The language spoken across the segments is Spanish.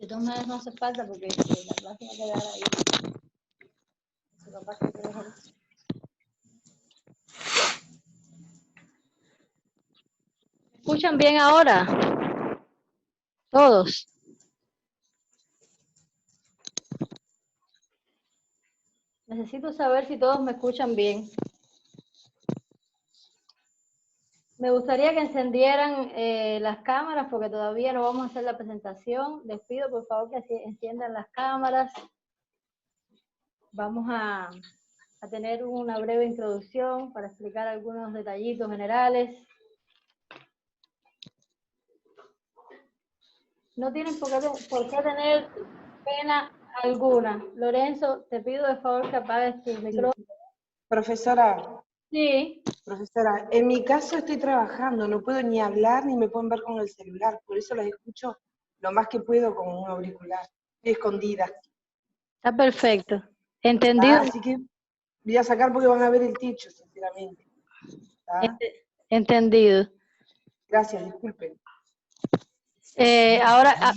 De todas maneras no hace falta porque la clase va a quedar ahí. Su papá que te deja. ¿Me escuchan bien ahora? Todos. Necesito saber si todos me escuchan bien. Me gustaría que encendieran las cámaras porque todavía no vamos a hacer la presentación. Les pido por favor que enciendan las cámaras. Vamos a tener una breve introducción para explicar algunos detallitos generales. No tienen por qué tener pena alguna. Lorenzo, te pido de favor que apagues tu micrófono. Profesora, Sí. profesora, en mi caso estoy trabajando, no puedo ni hablar ni me pueden ver con el celular, por eso las escucho lo más que puedo con un auricular. Estoy escondida. Está perfecto. ¿Entendido? Así que voy a sacar porque van a ver el techo, sinceramente. Entendido. Gracias, disculpen. Ahora,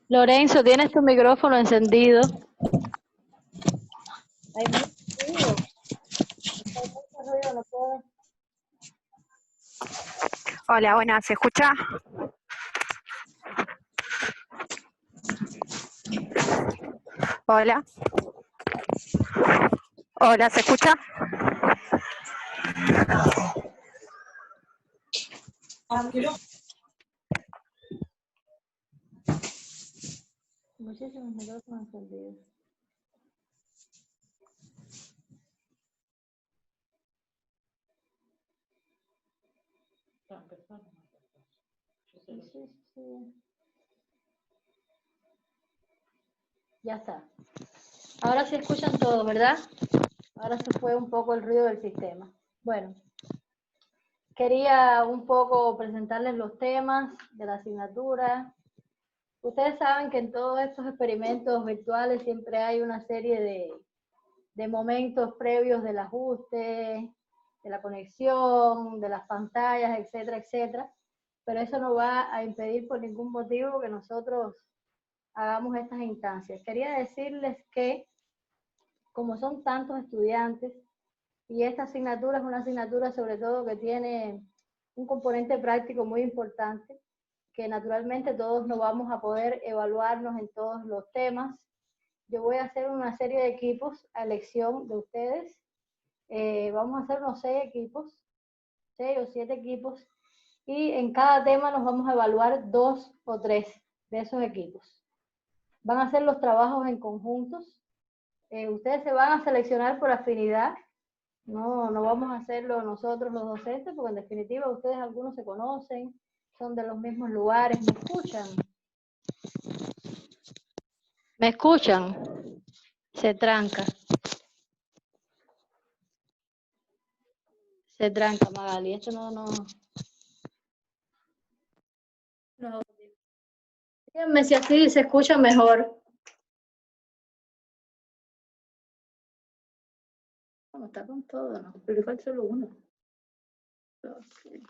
Lorenzo, ¿tienes tu micrófono encendido? Hay mucho ruido. Hay mucho ruido, no puedo. Hola, buenas, ¿se escucha? Hola. Hola, ¿se escucha? Muchísimos micrófonos encendidos. Sí. Ya está. Ahora sí escuchan todo, ¿verdad? Ahora se fue un poco el ruido del sistema. Bueno, quería un poco presentarles los temas de la asignatura. Ustedes saben que en todos estos experimentos virtuales siempre hay una serie de momentos previos del ajuste, de la conexión, de las pantallas, etcétera, etcétera. Pero eso no va a impedir por ningún motivo que nosotros hagamos estas instancias. Quería decirles que, como son tantos estudiantes, y esta asignatura es una asignatura sobre todo que tiene un componente práctico muy importante, que naturalmente todos no vamos a poder evaluarnos en todos los temas. Yo voy a hacer una serie de equipos a elección de ustedes. Vamos a hacer unos 6 equipos, 6 o 7 equipos, y en cada tema nos vamos a evaluar 2 o 3 de esos equipos. Van a hacer los trabajos en conjuntos. Ustedes se van a seleccionar por afinidad. No vamos a hacerlo nosotros los docentes, porque en definitiva ustedes algunos se conocen, son de los mismos lugares. ¿Me escuchan? ¿Me escuchan? Se tranca. Se tranca, Magali. Esto no. Díganme si así se escucha mejor. Vamos, está con todo, ¿no? Pero falta solo uno. Okay.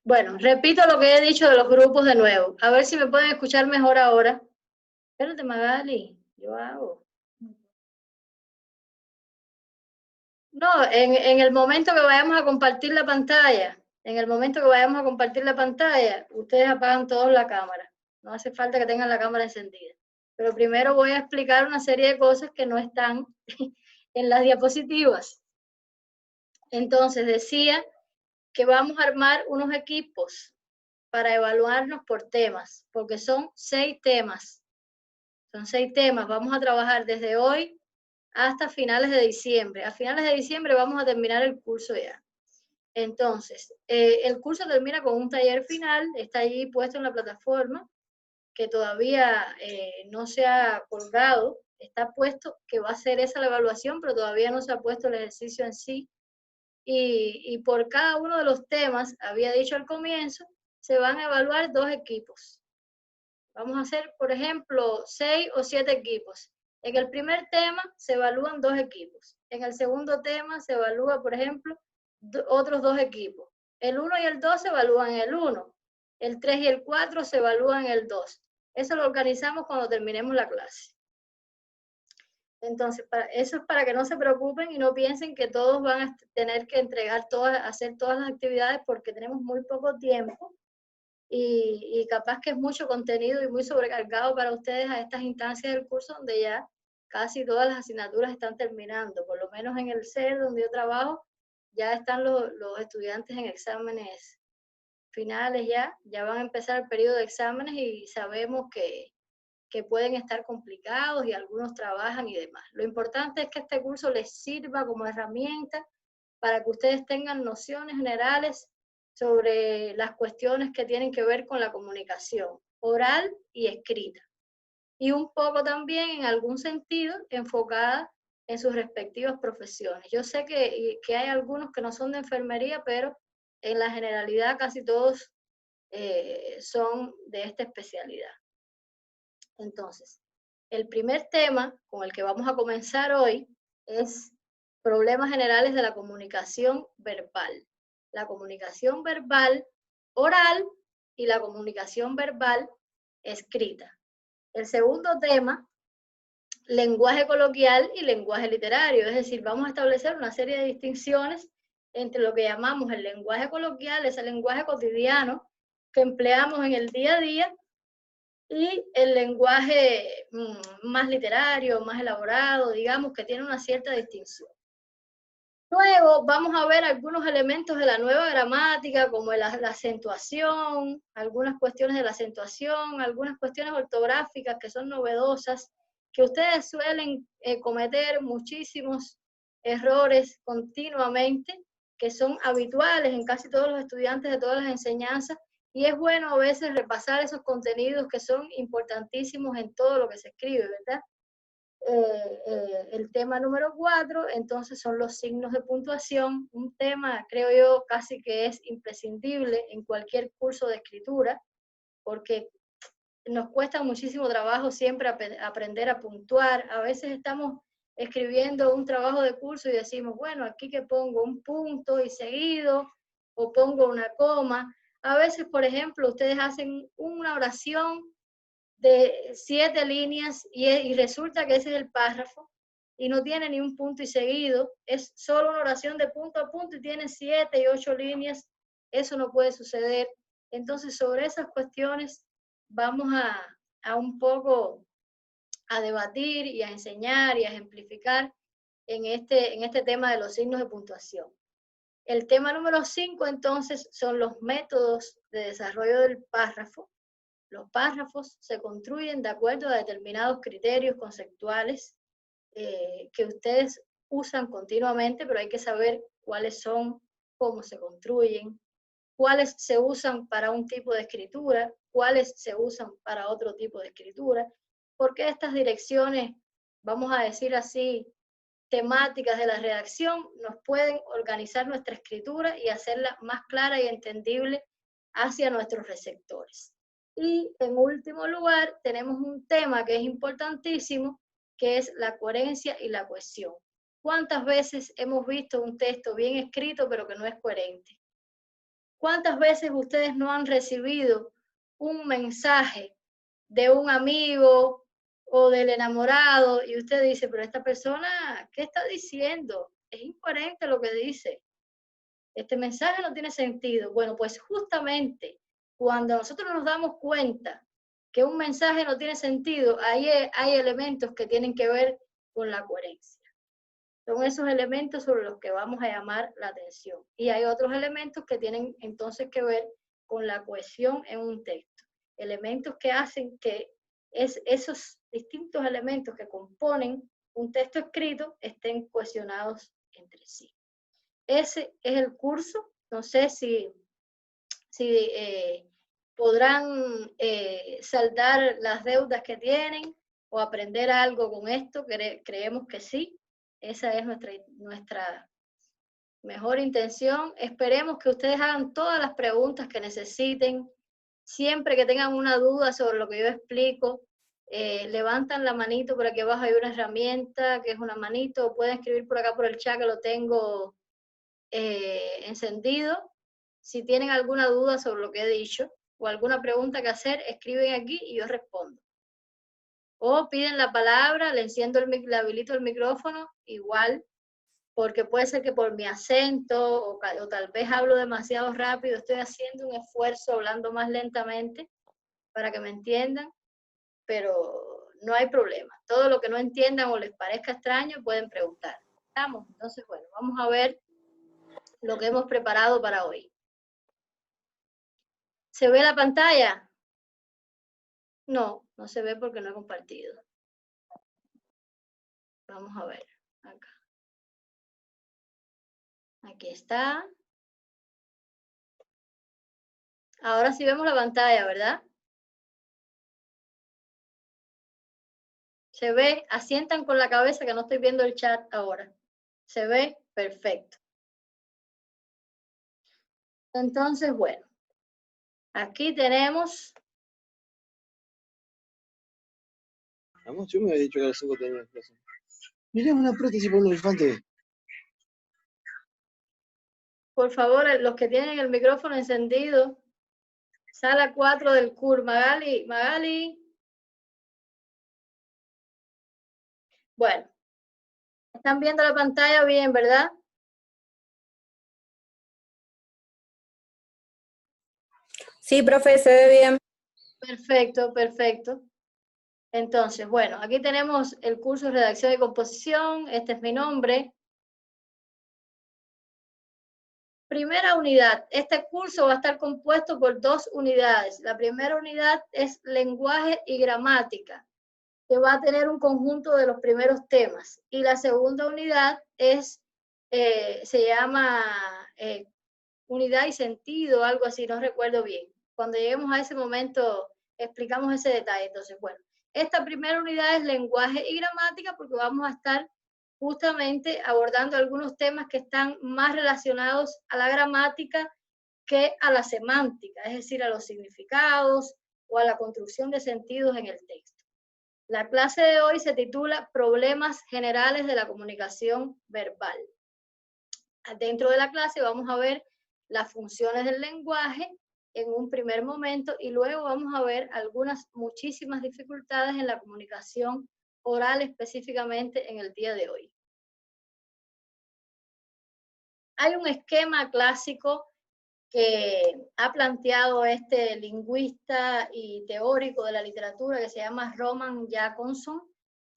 Bueno, repito lo que he dicho de los grupos de nuevo. A ver si me pueden escuchar mejor ahora. Espérate, Magali. Yo hago. No, en el momento que vayamos a compartir la pantalla, ustedes apagan todos la cámara. No hace falta que tengan la cámara encendida. Pero primero voy a explicar una serie de cosas que no están en las diapositivas. Entonces, decía que vamos a armar unos equipos para evaluarnos por temas, porque son 6 temas. Son 6 temas. Vamos a trabajar desde hoy hasta finales de diciembre. A finales de diciembre vamos a terminar el curso ya. Entonces, el curso termina con un taller final, está allí puesto en la plataforma, que todavía no se ha colgado, está puesto que va a ser esa la evaluación, pero todavía no se ha puesto el ejercicio en sí. Y por cada uno de los temas, había dicho al comienzo, se van a evaluar 2 equipos. Vamos a hacer, por ejemplo, 6 o 7 equipos. En el primer tema se evalúan 2 equipos. En el segundo tema se evalúa, por ejemplo, otros 2 equipos. El 1 y el 2 se evalúan en el 1. El 3 y el 4 se evalúan en el 2. Eso lo organizamos cuando terminemos la clase. Entonces, eso es para que no se preocupen y no piensen que todos van a tener que hacer todas las actividades porque tenemos muy poco tiempo y capaz que es mucho contenido y muy sobrecargado para ustedes a estas instancias del curso donde ya casi todas las asignaturas están terminando. Por lo menos en el CER, donde yo trabajo, ya están los estudiantes en exámenes finales ya van a empezar el periodo de exámenes y sabemos que pueden estar complicados y algunos trabajan y demás. Lo importante es que este curso les sirva como herramienta para que ustedes tengan nociones generales sobre las cuestiones que tienen que ver con la comunicación oral y escrita. Y un poco también, en algún sentido, enfocada en sus respectivas profesiones. Yo sé que hay algunos que no son de enfermería, pero en la generalidad casi todos son de esta especialidad. Entonces, el primer tema con el que vamos a comenzar hoy es problemas generales de la comunicación verbal. La comunicación verbal oral y la comunicación verbal escrita. El segundo tema, lenguaje coloquial y lenguaje literario. Es decir, vamos a establecer una serie de distinciones entre lo que llamamos el lenguaje coloquial, ese lenguaje cotidiano que empleamos en el día a día, y el lenguaje más literario, más elaborado, digamos, que tiene una cierta distinción. Luego vamos a ver algunos elementos de la nueva gramática, como la acentuación, algunas cuestiones de la acentuación, algunas cuestiones ortográficas que son novedosas, que ustedes suelen cometer muchísimos errores continuamente, que son habituales en casi todos los estudiantes de todas las enseñanzas, y es bueno a veces repasar esos contenidos que son importantísimos en todo lo que se escribe, ¿verdad? El tema número 4, entonces, son los signos de puntuación, un tema, creo yo, casi que es imprescindible en cualquier curso de escritura, porque nos cuesta muchísimo trabajo siempre aprender a puntuar. A veces estamos escribiendo un trabajo de curso y decimos, bueno, aquí que pongo un punto y seguido, o pongo una coma. A veces, por ejemplo, ustedes hacen una oración de 7 líneas y resulta que ese es el párrafo y no tiene ni un punto y seguido, es solo una oración de punto a punto y tiene 7 y 8 líneas. Eso no puede suceder. Entonces, sobre esas cuestiones vamos a un poco a debatir y a enseñar y a ejemplificar en este tema de los signos de puntuación. El tema número 5, entonces, son los métodos de desarrollo del párrafo. Los párrafos se construyen de acuerdo a determinados criterios conceptuales que ustedes usan continuamente, pero hay que saber cuáles son, cómo se construyen, cuáles se usan para un tipo de escritura, cuáles se usan para otro tipo de escritura, porque estas direcciones, vamos a decir así, temáticas de la redacción, nos pueden organizar nuestra escritura y hacerla más clara y entendible hacia nuestros receptores. Y en último lugar, tenemos un tema que es importantísimo, que es la coherencia y la cohesión. ¿Cuántas veces hemos visto un texto bien escrito pero que no es coherente? ¿Cuántas veces ustedes no han recibido un mensaje de un amigo o del enamorado y usted dice, pero esta persona, ¿qué está diciendo? Es incoherente lo que dice. Este mensaje no tiene sentido. Bueno, pues justamente cuando nosotros nos damos cuenta que un mensaje no tiene sentido, ahí hay elementos que tienen que ver con la coherencia. Son esos elementos sobre los que vamos a llamar la atención. Y hay otros elementos que tienen entonces que ver con la cohesión en un texto. Elementos que hacen que esos distintos elementos que componen un texto escrito estén cohesionados entre sí. Ese es el curso. No sé si podrán saldar las deudas que tienen o aprender algo con esto. Creemos que sí. Esa es nuestra mejor intención. Esperemos que ustedes hagan todas las preguntas que necesiten. Siempre que tengan una duda sobre lo que yo explico, levantan la manito. Por aquí abajo hay una herramienta que es una manito, o pueden escribir por acá por el chat que lo tengo encendido Si tienen alguna duda sobre lo que he dicho o alguna pregunta que hacer, escriben aquí y yo respondo. O piden la palabra, le enciendo le habilito el micrófono, igual, porque puede ser que por mi acento o tal vez hablo demasiado rápido, estoy haciendo un esfuerzo hablando más lentamente para que me entiendan, pero no hay problema. Todo lo que no entiendan o les parezca extraño pueden preguntar. ¿Estamos? Entonces, bueno, vamos a ver lo que hemos preparado para hoy. ¿Se ve la pantalla? No, no se ve porque no he compartido. Vamos a ver, acá. Aquí está. Ahora sí vemos la pantalla, ¿verdad? Se ve, asientan con la cabeza que no estoy viendo el chat ahora. Se ve perfecto. Entonces, bueno, aquí tenemos. Vamos, yo me había dicho que a las 5 tenía clase. Mirá, una prótesis para un elefante. Por favor, los que tienen el micrófono encendido, sala 4 del CUR. Magali. Bueno, están viendo la pantalla bien, ¿verdad? Sí, profe, se ve bien. Perfecto, perfecto. Entonces, bueno, aquí tenemos el curso de redacción y composición. Este es mi nombre. Primera unidad. Este curso va a estar compuesto por 2 unidades. La primera unidad es lenguaje y gramática, que va a tener un conjunto de los primeros temas. Y la segunda unidad es, se llama unidad y sentido, algo así, no recuerdo bien. Cuando lleguemos a ese momento explicamos ese detalle. Entonces, bueno, esta primera unidad es lenguaje y gramática porque vamos a estar justamente abordando algunos temas que están más relacionados a la gramática que a la semántica, es decir, a los significados o a la construcción de sentidos en el texto. La clase de hoy se titula Problemas generales de la comunicación verbal. Dentro de la clase vamos a ver las funciones del lenguaje en un primer momento y luego vamos a ver muchísimas dificultades en la comunicación oral específicamente en el día de hoy. Hay un esquema clásico que ha planteado este lingüista y teórico de la literatura que se llama Roman Jakobson,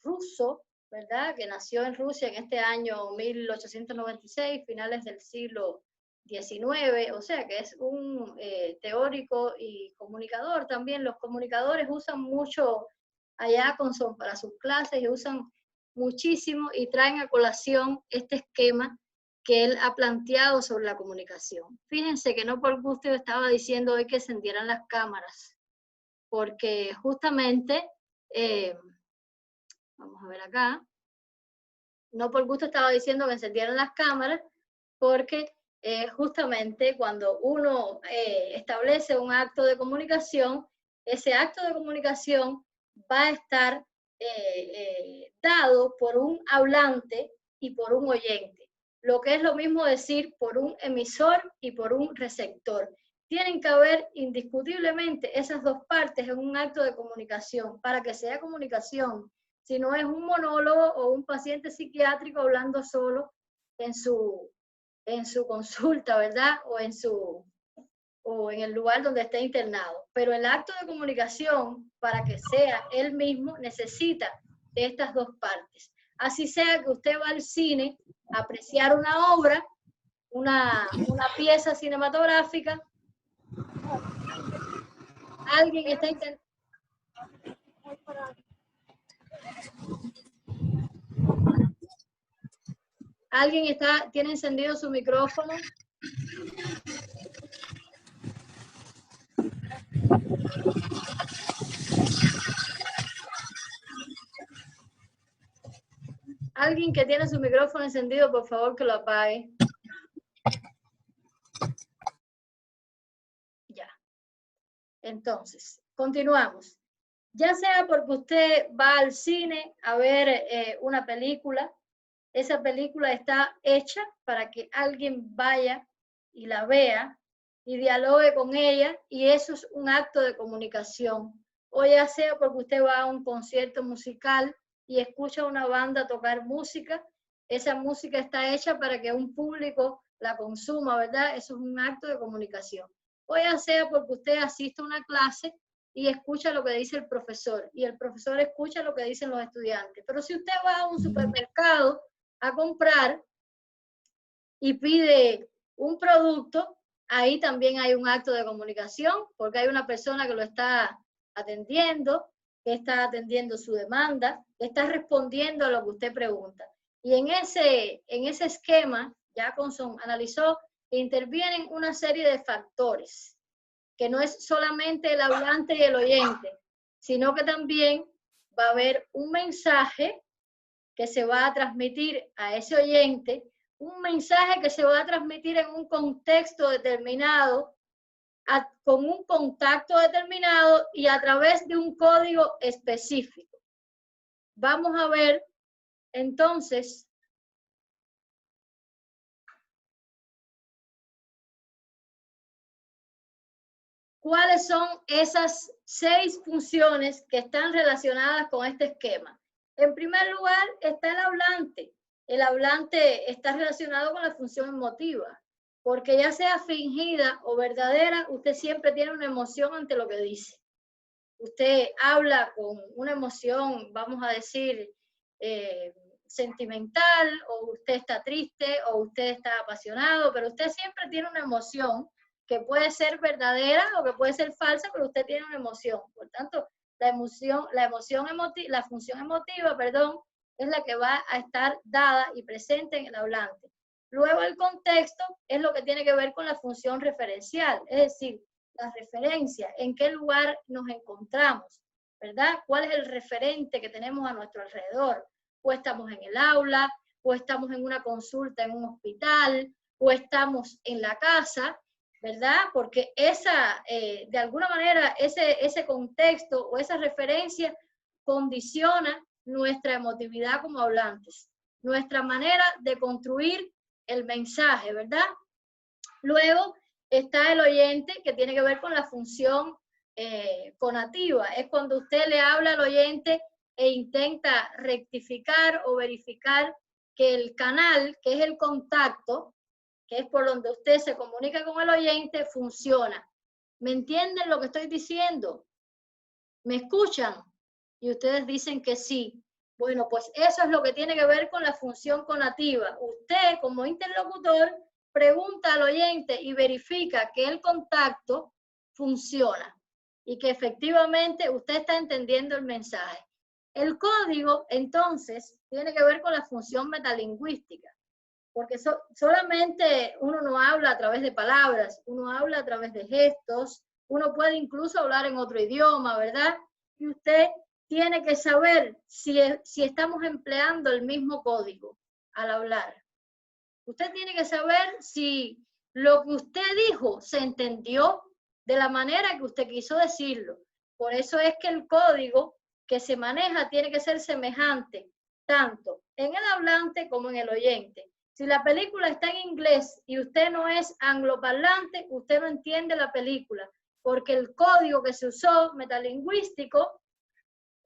ruso, ¿verdad? Que nació en Rusia en este año 1896, finales del siglo XIX, o sea que es un teórico y comunicador también. Los comunicadores usan mucho a Jakobson para sus clases y usan muchísimo y traen a colación este esquema que él ha planteado sobre la comunicación. Fíjense que no por gusto yo estaba diciendo hoy que encendieran las cámaras, porque justamente, vamos a ver acá, no por gusto estaba diciendo que encendieran las cámaras, porque justamente cuando uno establece un acto de comunicación, ese acto de comunicación va a estar dado por un hablante y por un oyente. Lo que es lo mismo decir por un emisor y por un receptor. Tienen que haber indiscutiblemente esas dos partes en un acto de comunicación para que sea comunicación. Si no es un monólogo o un paciente psiquiátrico hablando solo en su consulta, ¿verdad? O en el lugar donde esté internado. Pero el acto de comunicación, para que sea él mismo, necesita de estas dos partes. Así sea que usted va al cine a apreciar una obra, una pieza cinematográfica, alguien está intentando... Alguien tiene encendido su micrófono. Alguien que tiene su micrófono encendido, por favor, que lo apague. Ya. Entonces, continuamos. Ya sea porque usted va al cine a ver una película, esa película está hecha para que alguien vaya y la vea y dialogue con ella, y eso es un acto de comunicación. O ya sea porque usted va a un concierto musical y escucha a una banda tocar música, esa música está hecha para que un público la consuma, ¿verdad? Eso es un acto de comunicación. O ya sea porque usted asiste a una clase y escucha lo que dice el profesor, y el profesor escucha lo que dicen los estudiantes. Pero si usted va a un supermercado a comprar y pide un producto, ahí también hay un acto de comunicación, porque hay una persona que lo está atendiendo, que está atendiendo su demanda, que está respondiendo a lo que usted pregunta. Y en ese esquema, Jacobson analizó que intervienen una serie de factores, que no es solamente el hablante y el oyente, sino que también va a haber un mensaje que se va a transmitir a ese oyente, un mensaje que se va a transmitir en un contexto determinado, con un contacto determinado y a través de un código específico. Vamos a ver entonces cuáles son esas 6 funciones que están relacionadas con este esquema. En primer lugar está el hablante. El hablante está relacionado con la función emotiva, porque ya sea fingida o verdadera, usted siempre tiene una emoción ante lo que dice. Usted habla con una emoción, vamos a decir, sentimental, o usted está triste, o usted está apasionado, pero usted siempre tiene una emoción que puede ser verdadera o que puede ser falsa, pero usted tiene una emoción. Por tanto, la función emotiva, perdón, es la que va a estar dada y presente en el hablante. Luego el contexto es lo que tiene que ver con la función referencial, es decir, la referencia, en qué lugar nos encontramos, ¿verdad? ¿Cuál es el referente que tenemos a nuestro alrededor? O estamos en el aula, o estamos en una consulta en un hospital, o estamos en la casa, ¿verdad? Porque de alguna manera ese contexto o esa referencia condiciona nuestra emotividad como hablantes, nuestra manera de construir el mensaje, ¿verdad? Luego está el oyente, que tiene que ver con la función conativa. Es cuando usted le habla al oyente e intenta rectificar o verificar que el canal, que es el contacto, que es por donde usted se comunica con el oyente, funciona. ¿Me entienden lo que estoy diciendo? ¿Me escuchan? Y ustedes dicen que sí. Bueno, pues eso es lo que tiene que ver con la función conativa. Usted, como interlocutor, pregunta al oyente y verifica que el contacto funciona y que efectivamente usted está entendiendo el mensaje. El código, entonces, tiene que ver con la función metalingüística, porque solamente uno no habla a través de palabras, uno habla a través de gestos, uno puede incluso hablar en otro idioma, ¿verdad? Y usted tiene que saber si estamos empleando el mismo código al hablar. Usted tiene que saber si lo que usted dijo se entendió de la manera que usted quiso decirlo. Por eso es que el código que se maneja tiene que ser semejante, tanto en el hablante como en el oyente. Si la película está en inglés y usted no es angloparlante, usted no entiende la película, porque el código que se usó metalingüístico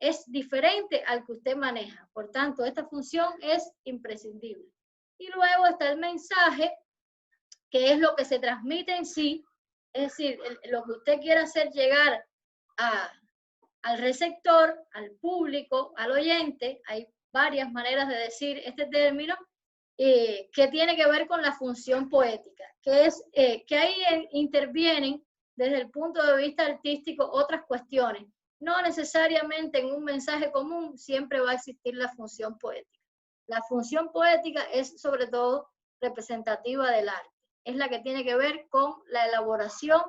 es diferente al que usted maneja. Por tanto, esta función es imprescindible. Y luego está el mensaje, que es lo que se transmite en sí, es decir, lo que usted quiere hacer llegar al receptor, al público, al oyente. Hay varias maneras de decir este término, que tiene que ver con la función poética, que es que ahí intervienen desde el punto de vista artístico otras cuestiones. No necesariamente en un mensaje común siempre va a existir la función poética. La función poética es sobre todo representativa del arte. Es la que tiene que ver con la elaboración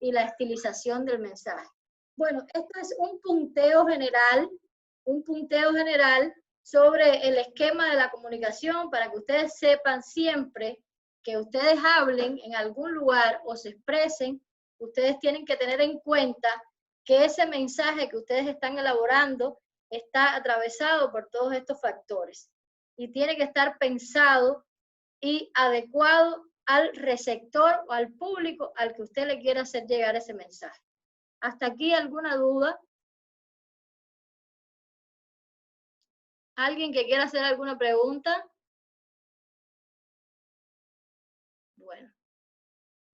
y la estilización del mensaje. Bueno, esto es un punteo general sobre el esquema de la comunicación, para que ustedes sepan siempre que ustedes hablen en algún lugar o se expresen, ustedes tienen que tener en cuenta que ese mensaje que ustedes están elaborando está atravesado por todos estos factores y tiene que estar pensado y adecuado al receptor o al público al que usted le quiera hacer llegar ese mensaje. ¿Hasta aquí alguna duda? ¿Alguien que quiera hacer alguna pregunta? Bueno,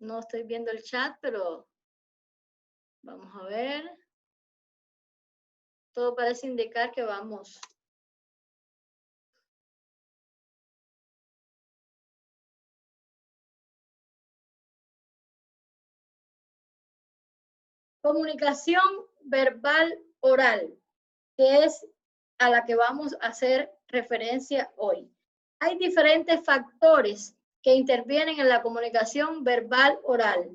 no estoy viendo el chat, pero vamos a ver. Todo parece indicar que vamos. Comunicación verbal oral, que es a la que vamos a hacer referencia hoy. Hay diferentes factores que intervienen en la comunicación verbal oral.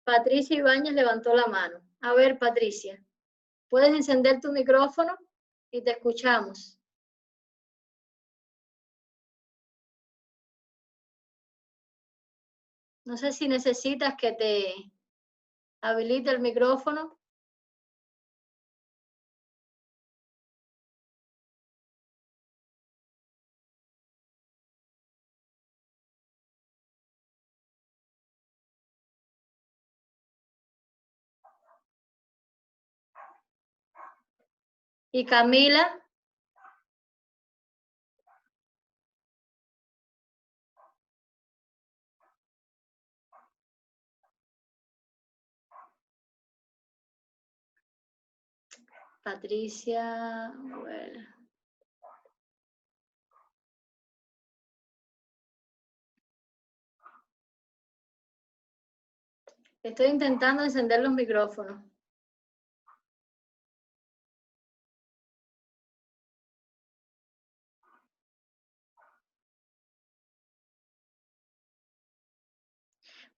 Patricia Ibáñez levantó la mano. A ver, Patricia, ¿puedes encender tu micrófono? Y te escuchamos. No sé si necesitas que te habilite el micrófono. Y Camila. Patricia, bueno. Estoy intentando encender los micrófonos.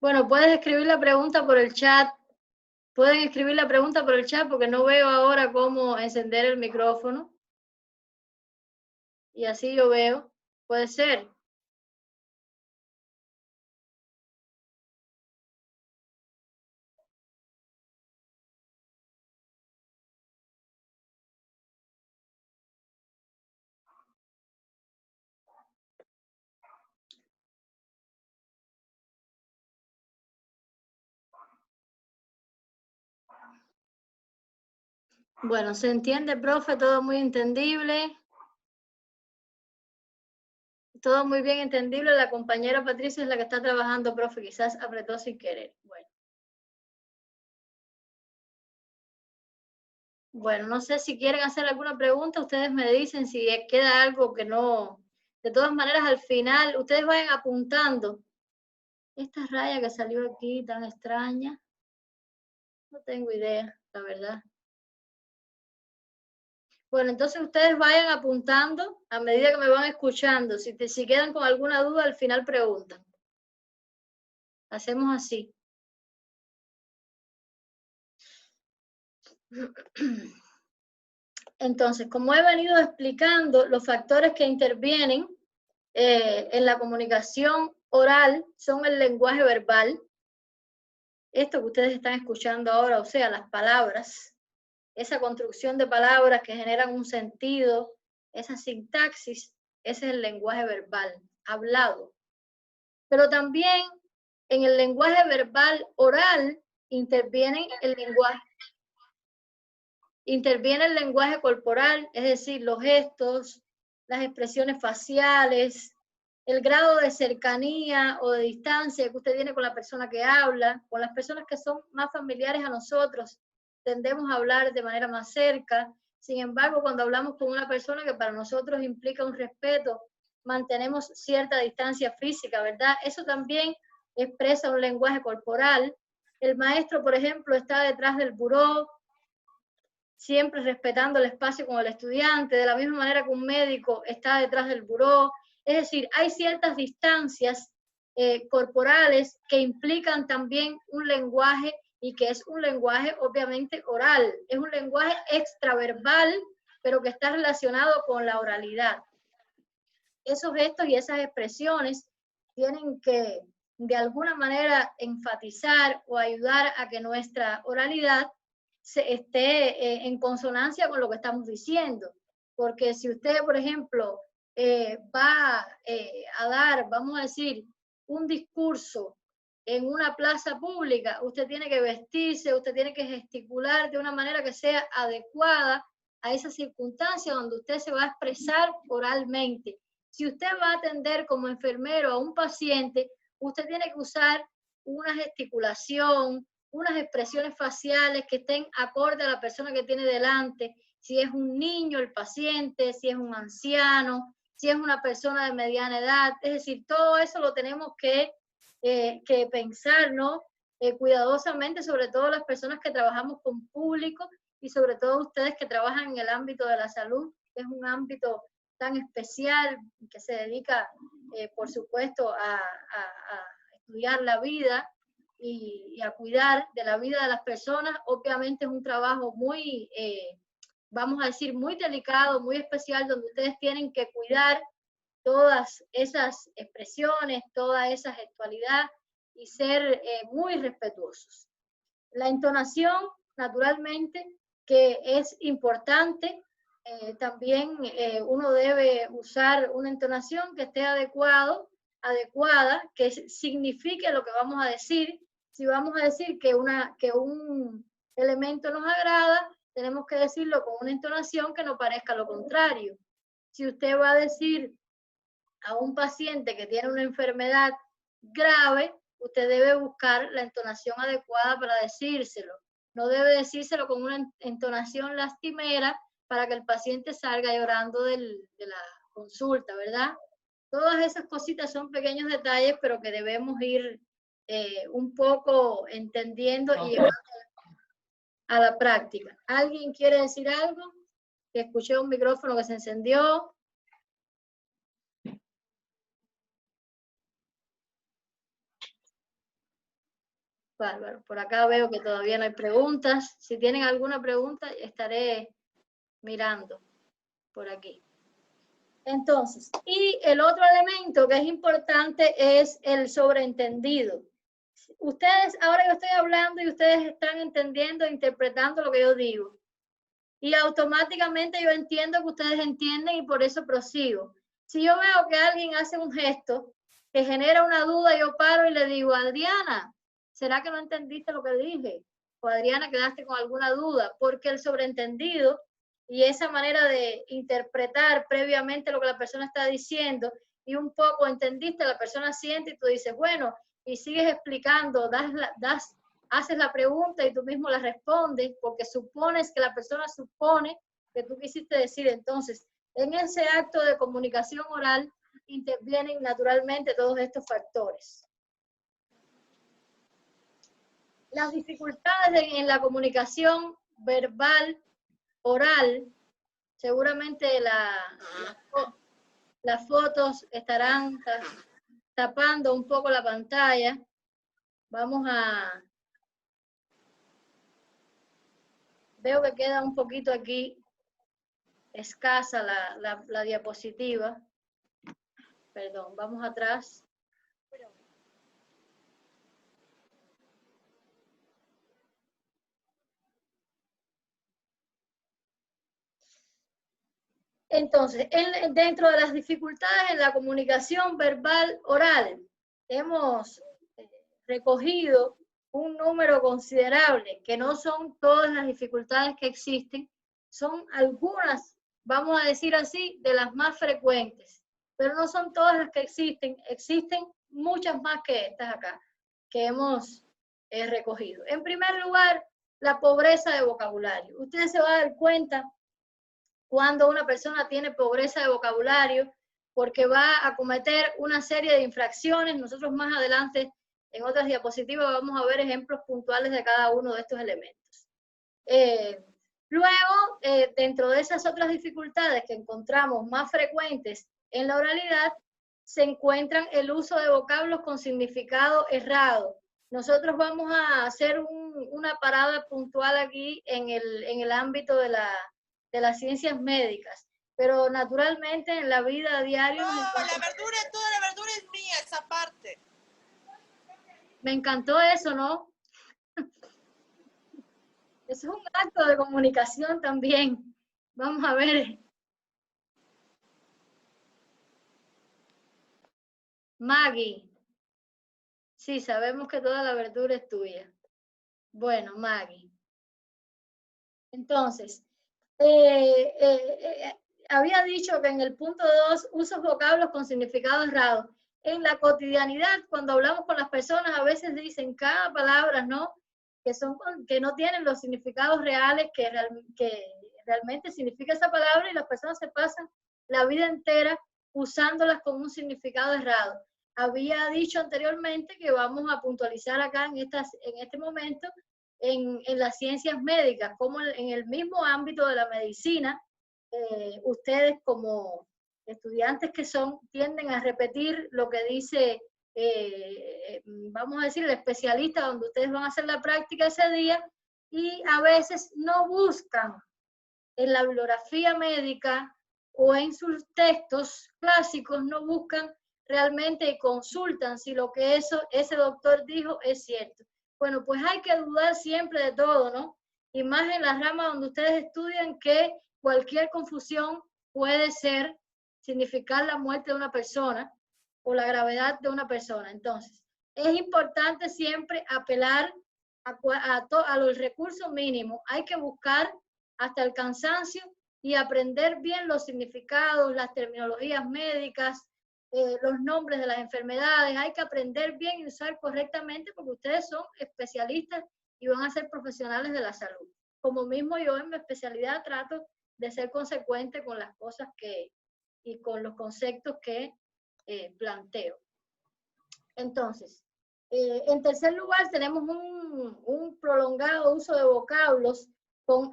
Bueno, puedes escribir la pregunta por el chat. Pueden escribir la pregunta por el chat porque no veo ahora cómo encender el micrófono. Y así yo veo. Puede ser. Bueno, se entiende, profe, todo muy entendible. Todo muy bien entendible. La compañera Patricia es la que está trabajando, profe. Quizás apretó sin querer. Bueno, no sé si quieren hacer alguna pregunta. Ustedes me dicen si queda algo que no. De todas maneras, al final, ustedes vayan apuntando. Esta raya que salió aquí tan extraña. No tengo idea, la verdad. Bueno, entonces ustedes vayan apuntando a medida que me van escuchando. Si quedan con alguna duda, al final preguntan. Hacemos así. Entonces, como he venido explicando, los factores que intervienen en la comunicación oral son el lenguaje verbal. Esto que ustedes están escuchando ahora, o sea, las palabras, esa construcción de palabras que generan un sentido, esa sintaxis, ese es el lenguaje verbal, hablado. Pero también en el lenguaje verbal oral interviene el lenguaje corporal, es decir, los gestos, las expresiones faciales, el grado de cercanía o de distancia que usted tiene con la persona que habla, con las personas que son más familiares a nosotros, tendemos a hablar de manera más cerca. Sin embargo, cuando hablamos con una persona que para nosotros implica un respeto, mantenemos cierta distancia física, ¿verdad? Eso también expresa un lenguaje corporal. El maestro, por ejemplo, está detrás del buró, siempre respetando el espacio con el estudiante, de la misma manera que un médico está detrás del buró. Es decir, hay ciertas distancias corporales que implican también un lenguaje y que es un lenguaje obviamente oral. Es un lenguaje extraverbal, pero que está relacionado con la oralidad. Esos gestos y esas expresiones tienen que de alguna manera enfatizar o ayudar a que nuestra oralidad esté en consonancia con lo que estamos diciendo. Porque si usted, por ejemplo, va a dar, vamos a decir, un discurso en una plaza pública, usted tiene que vestirse, usted tiene que gesticular de una manera que sea adecuada a esa circunstancia donde usted se va a expresar oralmente. Si usted va a atender como enfermero a un paciente, usted tiene que usar una gesticulación, unas expresiones faciales que estén acorde a la persona que tiene delante, si es un niño el paciente, si es un anciano, si es una persona de mediana edad, es decir, todo eso lo tenemos que pensar, ¿no? Cuidadosamente, sobre todo las personas que trabajamos con público y sobre todo ustedes que trabajan en el ámbito de la salud, que es un ámbito tan especial que se dedica, por supuesto, a estudiar la vida y a cuidar de la vida de las personas. Obviamente es un trabajo muy, vamos a decir, muy delicado, muy especial, donde ustedes tienen que cuidar todas esas expresiones, toda esa gestualidad y ser muy respetuosos. La entonación, naturalmente, que es importante, también uno debe usar una entonación que esté adecuada, que signifique lo que vamos a decir. Si vamos a decir que un elemento nos agrada, tenemos que decirlo con una entonación que no parezca lo contrario. Si usted va a decir a un paciente que tiene una enfermedad grave, usted debe buscar la entonación adecuada para decírselo. No debe decírselo con una entonación lastimera para que el paciente salga llorando de la consulta, ¿verdad? Todas esas cositas son pequeños detalles, pero que debemos ir un poco entendiendo y llevando a la práctica. ¿Alguien quiere decir algo? Que escuché un micrófono que se encendió. Bárbaro. Por acá veo que todavía no hay preguntas. Si tienen alguna pregunta, estaré mirando por aquí. Entonces, y el otro elemento que es importante es el sobreentendido. Ustedes, ahora yo estoy hablando y ustedes están entendiendo e interpretando lo que yo digo. Y automáticamente yo entiendo que ustedes entienden y por eso prosigo. Si yo veo que alguien hace un gesto que genera una duda, yo paro y le digo, Adriana, ¿será que no entendiste lo que dije? O Adriana, quedaste con alguna duda, porque el sobreentendido y esa manera de interpretar previamente lo que la persona está diciendo y un poco entendiste, la persona siente y tú dices, bueno, y sigues explicando, haces la pregunta y tú mismo la respondes porque supones que la persona supone que tú quisiste decir. Entonces, en ese acto de comunicación oral intervienen naturalmente todos estos factores. Las dificultades en la comunicación verbal, oral, seguramente las fotos estarán tapando un poco la pantalla. Vamos a... Veo que queda un poquito aquí escasa la diapositiva. Perdón, vamos atrás. Entonces, dentro de las dificultades en la comunicación verbal oral, hemos recogido un número considerable, que no son todas las dificultades que existen, son algunas, vamos a decir así, de las más frecuentes, pero no son todas las que existen, existen muchas más que estas acá, que hemos recogido. En primer lugar, la pobreza de vocabulario. Ustedes se van a dar cuenta cuando una persona tiene pobreza de vocabulario, porque va a cometer una serie de infracciones. Nosotros más adelante, en otras diapositivas, vamos a ver ejemplos puntuales de cada uno de estos elementos. Luego, dentro de esas otras dificultades que encontramos más frecuentes en la oralidad, se encuentran el uso de vocablos con significado errado. Nosotros vamos a hacer una parada puntual aquí en el ámbito de las ciencias médicas, pero naturalmente en la vida diaria... No, toda la verdura es mía, esa parte. Me encantó eso, ¿no? Eso es un acto de comunicación también. Vamos a ver. Maggie, Sí, sabemos que toda la verdura es tuya. Bueno, Maggie. Entonces, había dicho que en el punto 2, usos vocablos con significado errado. En la cotidianidad, cuando hablamos con las personas, a veces dicen cada palabra, ¿no? Que no tienen los significados reales que realmente significa esa palabra, y las personas se pasan la vida entera usándolas con un significado errado. Había dicho anteriormente que vamos a puntualizar acá en este momento en las ciencias médicas, como en el mismo ámbito de la medicina, ustedes como estudiantes que son, tienden a repetir lo que dice, vamos a decir, el especialista donde ustedes van a hacer la práctica ese día, y a veces no buscan en la bibliografía médica o en sus textos clásicos, no buscan realmente y consultan si lo que ese doctor dijo es cierto. Bueno, pues hay que dudar siempre de todo, ¿no? Y más en las ramas donde ustedes estudian, que cualquier confusión puede significar la muerte de una persona o la gravedad de una persona. Entonces, es importante siempre apelar a los recursos mínimos. Hay que buscar hasta el cansancio y aprender bien los significados, las terminologías médicas, los nombres de las enfermedades. Hay que aprender bien y usar correctamente, porque ustedes son especialistas y van a ser profesionales de la salud. Como mismo yo en mi especialidad trato de ser consecuente con las cosas y con los conceptos que planteo. Entonces, en tercer lugar, tenemos un prolongado uso de vocablos con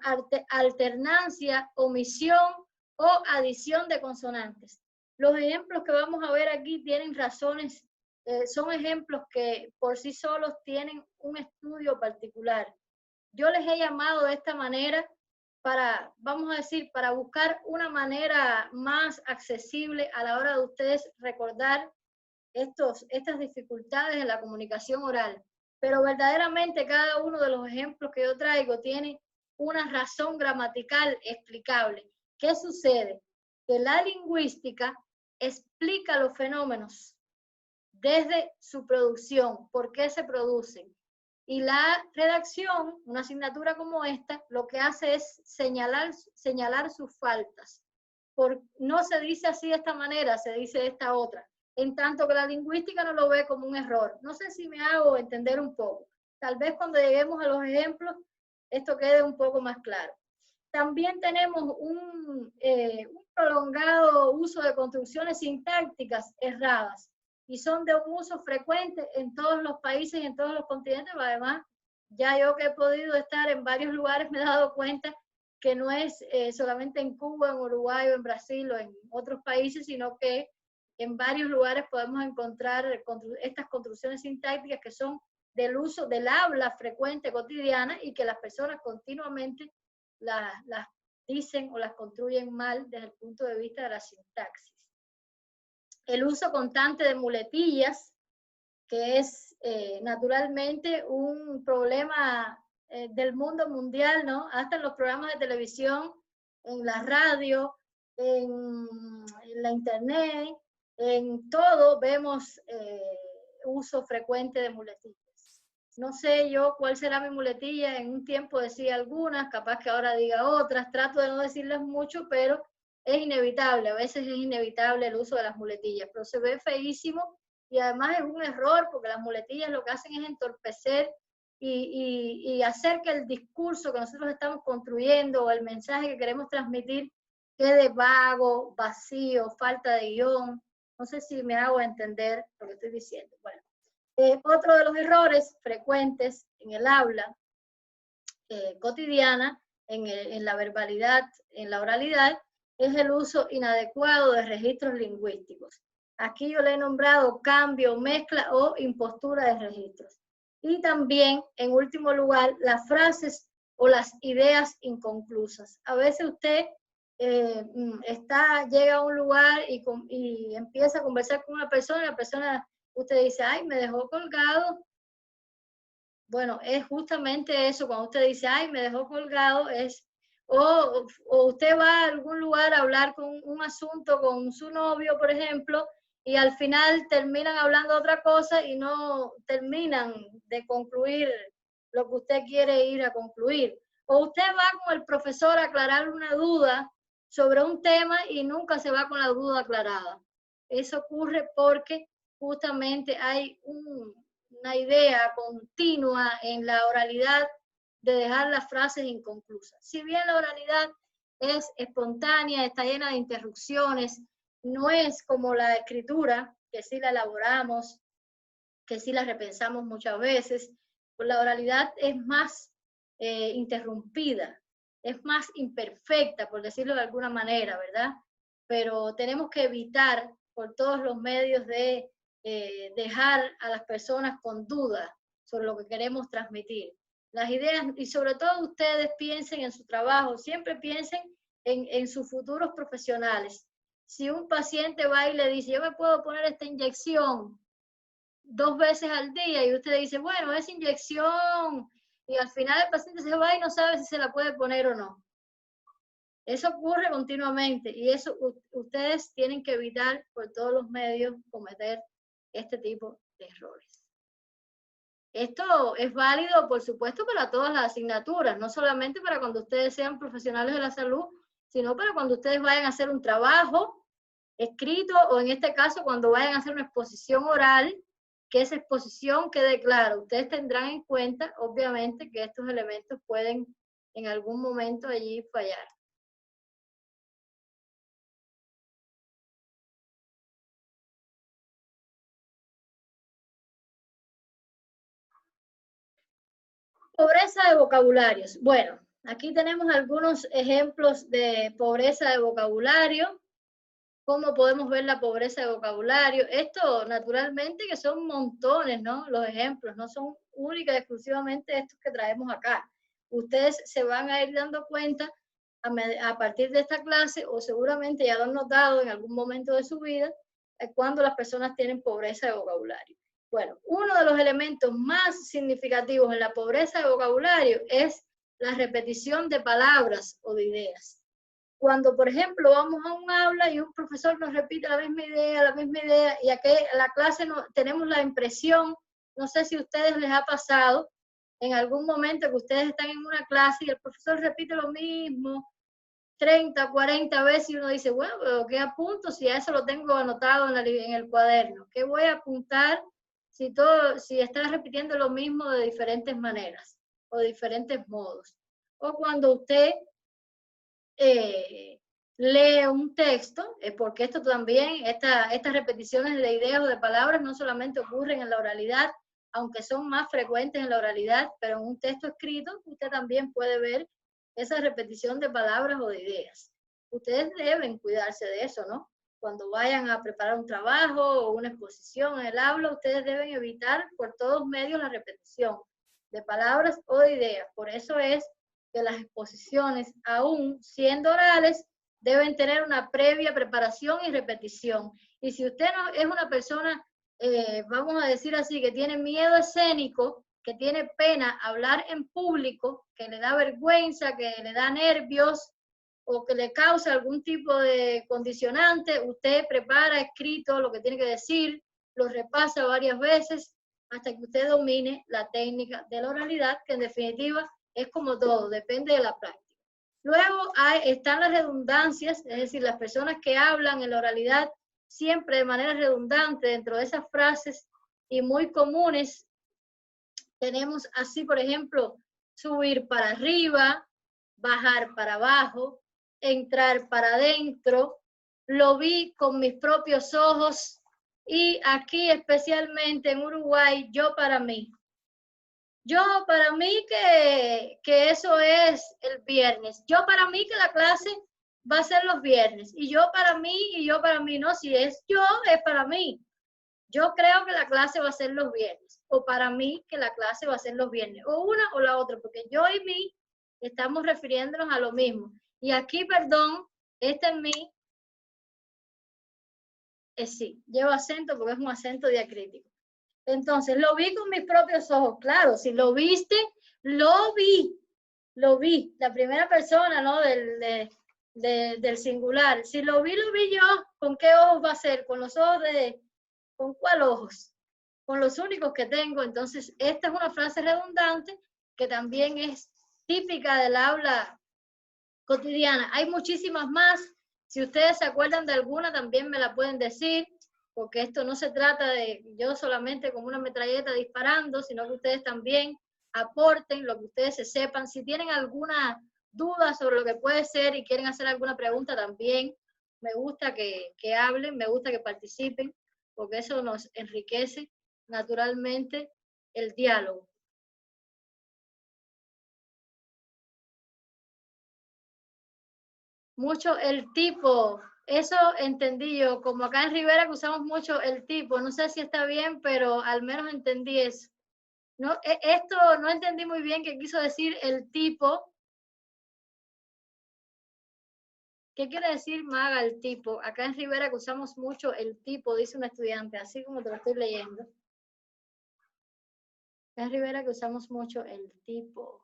alternancia, omisión o adición de consonantes. Los ejemplos que vamos a ver aquí tienen razones, son ejemplos que por sí solos tienen un estudio particular. Yo les he llamado de esta manera para, vamos a decir, para buscar una manera más accesible a la hora de ustedes recordar estas dificultades en la comunicación oral. Pero verdaderamente cada uno de los ejemplos que yo traigo tiene una razón gramatical explicable. ¿Qué sucede? Que la lingüística explica los fenómenos desde su producción, por qué se producen. Y la redacción, una asignatura como esta, lo que hace es señalar sus faltas. No se dice así de esta manera, se dice de esta otra. En tanto que la lingüística no lo ve como un error. No sé si me hago entender un poco. Tal vez cuando lleguemos a los ejemplos, esto quede un poco más claro. También tenemos un prolongado uso de construcciones sintácticas erradas, y son de un uso frecuente en todos los países y en todos los continentes. Además, ya yo que he podido estar en varios lugares me he dado cuenta que no es solamente en Cuba, en Uruguay o en Brasil o en otros países, sino que en varios lugares podemos encontrar estas construcciones sintácticas que son del uso del habla frecuente cotidiana y que las personas continuamente las dicen o las construyen mal desde el punto de vista de la sintaxis. El uso constante de muletillas, que es naturalmente un problema del mundo mundial, ¿no? Hasta en los programas de televisión, en la radio, en la internet, en todo vemos uso frecuente de muletillas. No sé yo cuál será mi muletilla, en un tiempo decía algunas, capaz que ahora diga otras, trato de no decirles mucho, pero es inevitable, a veces es inevitable el uso de las muletillas, pero se ve feísimo y además es un error, porque las muletillas lo que hacen es entorpecer y hacer que el discurso que nosotros estamos construyendo o el mensaje que queremos transmitir quede vago, vacío, falta de guión. No sé si me hago entender lo que estoy diciendo. Bueno, otro de los errores frecuentes en el habla cotidiana, en la verbalidad, en la oralidad, es el uso inadecuado de registros lingüísticos. Aquí yo le he nombrado cambio, mezcla o impostura de registros. Y también, en último lugar, las frases o las ideas inconclusas. A veces usted llega a un lugar y empieza a conversar con una persona, y la persona, usted dice, ay, me dejó colgado. Bueno, es justamente eso, cuando usted dice, ay, me dejó colgado, o usted va a algún lugar a hablar con un asunto con su novio, por ejemplo, y al final terminan hablando otra cosa y no terminan de concluir lo que usted quiere ir a concluir. O usted va con el profesor a aclarar una duda sobre un tema y nunca se va con la duda aclarada. Eso ocurre porque justamente hay una idea continua en la oralidad de dejar las frases inconclusas. Si bien la oralidad es espontánea, está llena de interrupciones, no es como la escritura, que sí la elaboramos, que sí la repensamos muchas veces. Pues la oralidad es más interrumpida, es más imperfecta, por decirlo de alguna manera, ¿verdad? Pero tenemos que evitar por todos los medios de dejar a las personas con dudas sobre lo que queremos transmitir. Las ideas, y sobre todo ustedes piensen en su trabajo, siempre piensen en sus futuros profesionales. Si un paciente va y le dice, yo me puedo poner esta inyección 2 veces al día, y usted dice, bueno, esa inyección, y al final el paciente se va y no sabe si se la puede poner o no. Eso ocurre continuamente, y eso ustedes tienen que evitar por todos los medios cometer este tipo de errores. Esto es válido, por supuesto, para todas las asignaturas, no solamente para cuando ustedes sean profesionales de la salud, sino para cuando ustedes vayan a hacer un trabajo escrito, o en este caso, cuando vayan a hacer una exposición oral, que esa exposición quede clara. Ustedes tendrán en cuenta, obviamente, que estos elementos pueden en algún momento allí fallar. Pobreza de vocabularios. Bueno, aquí tenemos algunos ejemplos de pobreza de vocabulario. ¿Cómo podemos ver la pobreza de vocabulario? Esto, naturalmente, que son montones, ¿no? Los ejemplos, no son únicas y exclusivamente estos que traemos acá. Ustedes se van a ir dando cuenta a partir de esta clase, o seguramente ya lo han notado en algún momento de su vida, cuando las personas tienen pobreza de vocabulario. Bueno, uno de los elementos más significativos en la pobreza de vocabulario es la repetición de palabras o de ideas. Cuando, por ejemplo, vamos a un aula y un profesor nos repite la misma idea, y aquí en la clase tenemos la impresión, no sé si a ustedes les ha pasado, en algún momento que ustedes están en una clase y el profesor repite lo mismo 30, 40 veces, y uno dice, bueno, pero ¿qué apunto si a eso lo tengo anotado en el cuaderno? ¿Qué voy a apuntar si está repitiendo lo mismo de diferentes maneras o de diferentes modos? O cuando usted lee un texto, porque esto también, estas repeticiones de ideas o de palabras no solamente ocurren en la oralidad, aunque son más frecuentes en la oralidad, pero en un texto escrito usted también puede ver esa repetición de palabras o de ideas. Ustedes deben cuidarse de eso, ¿no? Cuando vayan a preparar un trabajo o una exposición en el aula, ustedes deben evitar por todos medios la repetición de palabras o de ideas. Por eso es que las exposiciones, aún siendo orales, deben tener una previa preparación y repetición. Y si usted no es una persona, vamos a decir así, que tiene miedo escénico, que tiene pena hablar en público, que le da vergüenza, que le da nervios, o que le causa algún tipo de condicionante, usted prepara escrito lo que tiene que decir, lo repasa varias veces, hasta que usted domine la técnica de la oralidad, que en definitiva es como todo, depende de la práctica. Luego están las redundancias, es decir, las personas que hablan en la oralidad siempre de manera redundante dentro de esas frases y muy comunes. Tenemos así, por ejemplo, subir para arriba, bajar para abajo, entrar para adentro, lo vi con mis propios ojos, y aquí especialmente en Uruguay, yo para mí. Yo para mí que eso es el viernes. Yo para mí que la clase va a ser los viernes. Y yo para mí no. Si es yo, es para mí. Yo creo que la clase va a ser los viernes. O para mí que la clase va a ser los viernes. O una o la otra. Porque yo y mí estamos refiriéndonos a lo mismo. Y aquí, perdón, este en mí sí, lleva acento porque es un acento diacrítico. Entonces, lo vi con mis propios ojos. Claro, si lo viste, lo vi. La primera persona, ¿no? de del singular. Si lo vi yo, ¿con qué ojos va a ser? ¿Con los ojos con cuál ojos? Con los únicos que tengo. Entonces, esta es una frase redundante que también es típica del habla cotidiana. Hay muchísimas más. Si ustedes se acuerdan de alguna, también me la pueden decir, porque esto no se trata de yo solamente como una metralleta disparando, sino que ustedes también aporten lo que ustedes se sepan. Si tienen alguna duda sobre lo que puede ser y quieren hacer alguna pregunta también, me gusta que hablen, me gusta que participen, porque eso nos enriquece naturalmente el diálogo. Mucho el tipo, eso entendí yo, como acá en Rivera que usamos mucho el tipo, no sé si está bien, pero al menos entendí eso. No, esto no entendí muy bien qué quiso decir el tipo. ¿Qué quiere decir Maga el tipo? Acá en Rivera que usamos mucho el tipo, dice un estudiante, así como te lo estoy leyendo. Acá en Rivera que usamos mucho el tipo.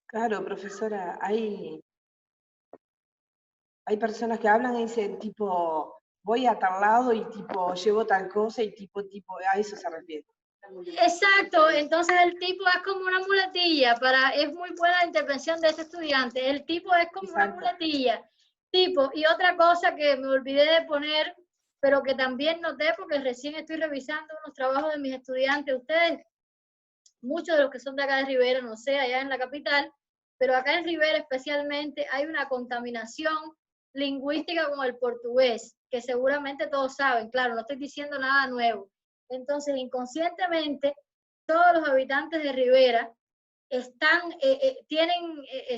Claro, profesora, hay personas que hablan y dicen tipo, voy a tal lado y tipo, llevo tal cosa y tipo, a eso se refiere. Exacto, entonces el tipo es como una muletilla, es muy buena la intervención de este estudiante, el tipo es como una muletilla, tipo, y otra cosa que me olvidé de poner, pero que también noté porque recién estoy revisando unos trabajos de mis estudiantes, ustedes, muchos de los que son de acá de Rivera, no sé, allá en la capital, pero acá en Rivera especialmente hay una contaminación lingüística con el portugués, que seguramente todos saben, claro, no estoy diciendo nada nuevo. Entonces, inconscientemente, todos los habitantes de Rivera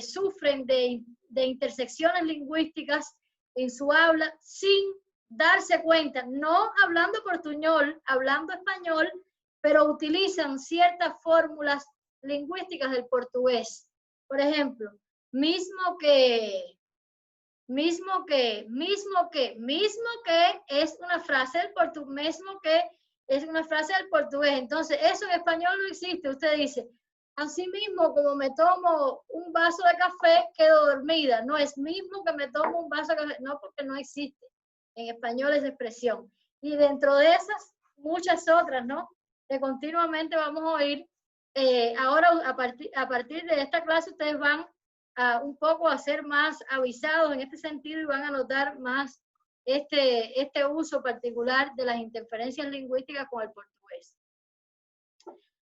sufren de intersecciones lingüísticas en su habla sin darse cuenta, no hablando portuñol, hablando español, pero utilizan ciertas fórmulas lingüísticas del portugués. Por ejemplo, mismo que es una frase del portugués, es una frase del portugués. Entonces, eso en español no existe. Usted dice, así mismo como me tomo un vaso de café, quedo dormida. No es mismo que me tomo un vaso de café, no, porque no existe en español esa expresión. Y dentro de esas, muchas otras, ¿no? Que continuamente vamos a oír. Ahora, a partir de esta clase, ustedes van un poco a ser más avisados en este sentido y van a notar más este uso particular de las interferencias lingüísticas con el portugués.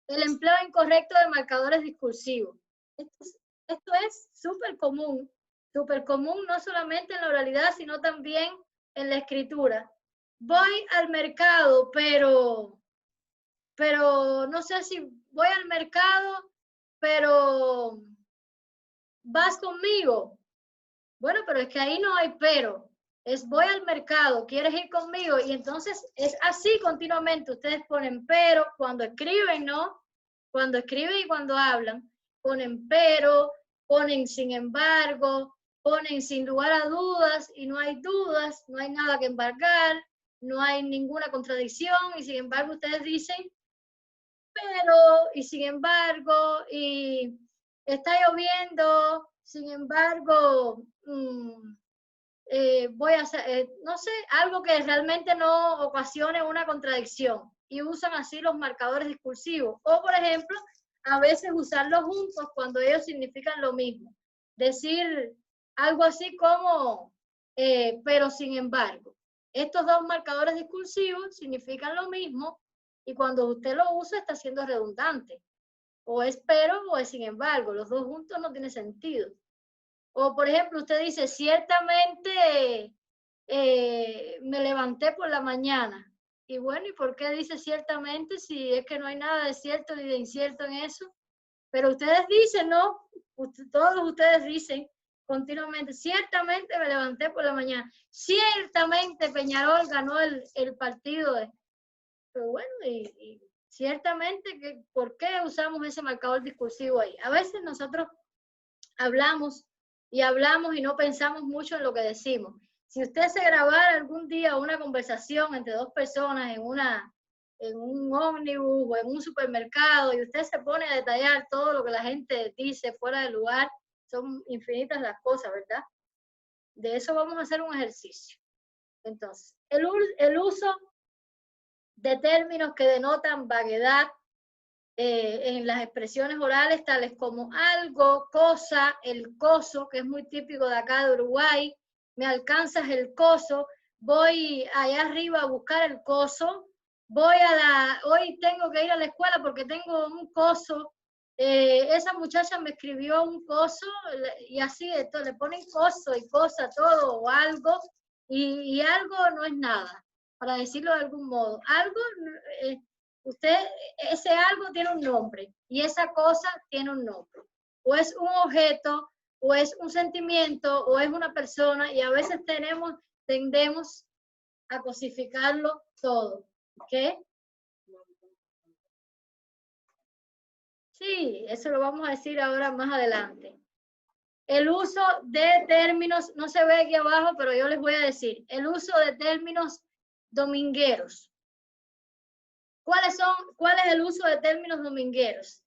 El empleo incorrecto de marcadores discursivos. Esto es súper común no solamente en la oralidad, sino también en la escritura. Voy al mercado, pero no sé si voy al mercado, pero ¿vas conmigo? Bueno, pero es que ahí no hay pero. Es voy al mercado, ¿quieres ir conmigo? Y entonces es así continuamente. Ustedes ponen pero cuando escriben, ¿no? Cuando escriben y cuando hablan, ponen pero, ponen sin embargo, ponen sin lugar a dudas y no hay dudas, no hay nada que embargar, no hay ninguna contradicción y sin embargo ustedes dicen pero y sin embargo y está lloviendo, sin embargo, voy a hacer, no sé, algo que realmente no ocasione una contradicción y usan así los marcadores discursivos. O, por ejemplo, a veces usarlos juntos cuando ellos significan lo mismo. Decir algo así como, pero sin embargo. Estos dos marcadores discursivos significan lo mismo y cuando usted lo usa está siendo redundante. O es pero o es sin embargo. Los dos juntos no tiene sentido. O, por ejemplo, usted dice, ciertamente me levanté por la mañana. Y bueno, ¿y por qué dice ciertamente si es que no hay nada de cierto ni de incierto en eso? Pero ustedes dicen, ¿no? Todos ustedes dicen continuamente, ciertamente me levanté por la mañana. Ciertamente Peñarol ganó el partido. Pero bueno, y ciertamente, ¿por qué usamos ese marcador discursivo ahí? A veces nosotros hablamos y no pensamos mucho en lo que decimos. Si usted se grabara algún día una conversación entre dos personas en un ómnibus o en un supermercado y usted se pone a detallar todo lo que la gente dice fuera de lugar, son infinitas las cosas, ¿verdad? De eso vamos a hacer un ejercicio. Entonces, el uso de términos que denotan vaguedad en las expresiones orales, tales como algo, cosa, el coso, que es muy típico de acá de Uruguay, me alcanzas el coso, voy allá arriba a buscar el coso, hoy tengo que ir a la escuela porque tengo un coso, esa muchacha me escribió un coso, y así, esto, le ponen coso y cosa, todo, o algo, y algo no es nada, para decirlo de algún modo. Algo, ese algo tiene un nombre, y esa cosa tiene un nombre. O es un objeto, o es un sentimiento, o es una persona, y a veces tendemos a cosificarlo todo. ¿Qué? Sí, eso lo vamos a decir ahora más adelante. El uso de términos, no se ve aquí abajo, pero yo les voy a decir, el uso de términos domingueros. ¿Cuál es el uso de términos domingueros?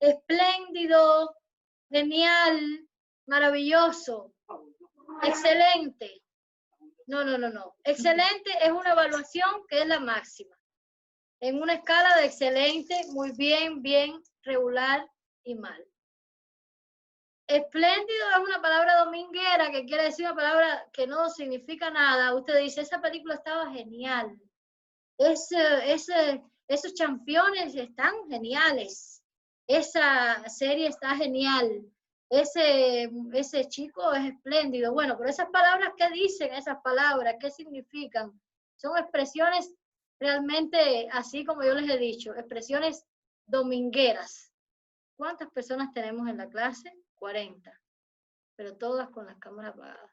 Espléndido, genial, maravilloso, excelente. No. Excelente es una evaluación que es la máxima. En una escala de excelente, muy bien, bien, regular y mal. Espléndido es una palabra dominguera que quiere decir una palabra que no significa nada. Usted dice, esa película estaba genial. Esos campeones están geniales. Esa serie está genial. Ese chico es espléndido. Bueno, pero esas palabras, ¿qué dicen esas palabras? ¿Qué significan? Son expresiones realmente, así como yo les he dicho, expresiones domingueras. ¿Cuántas personas tenemos en la clase? 40, pero todas con las cámaras apagadas.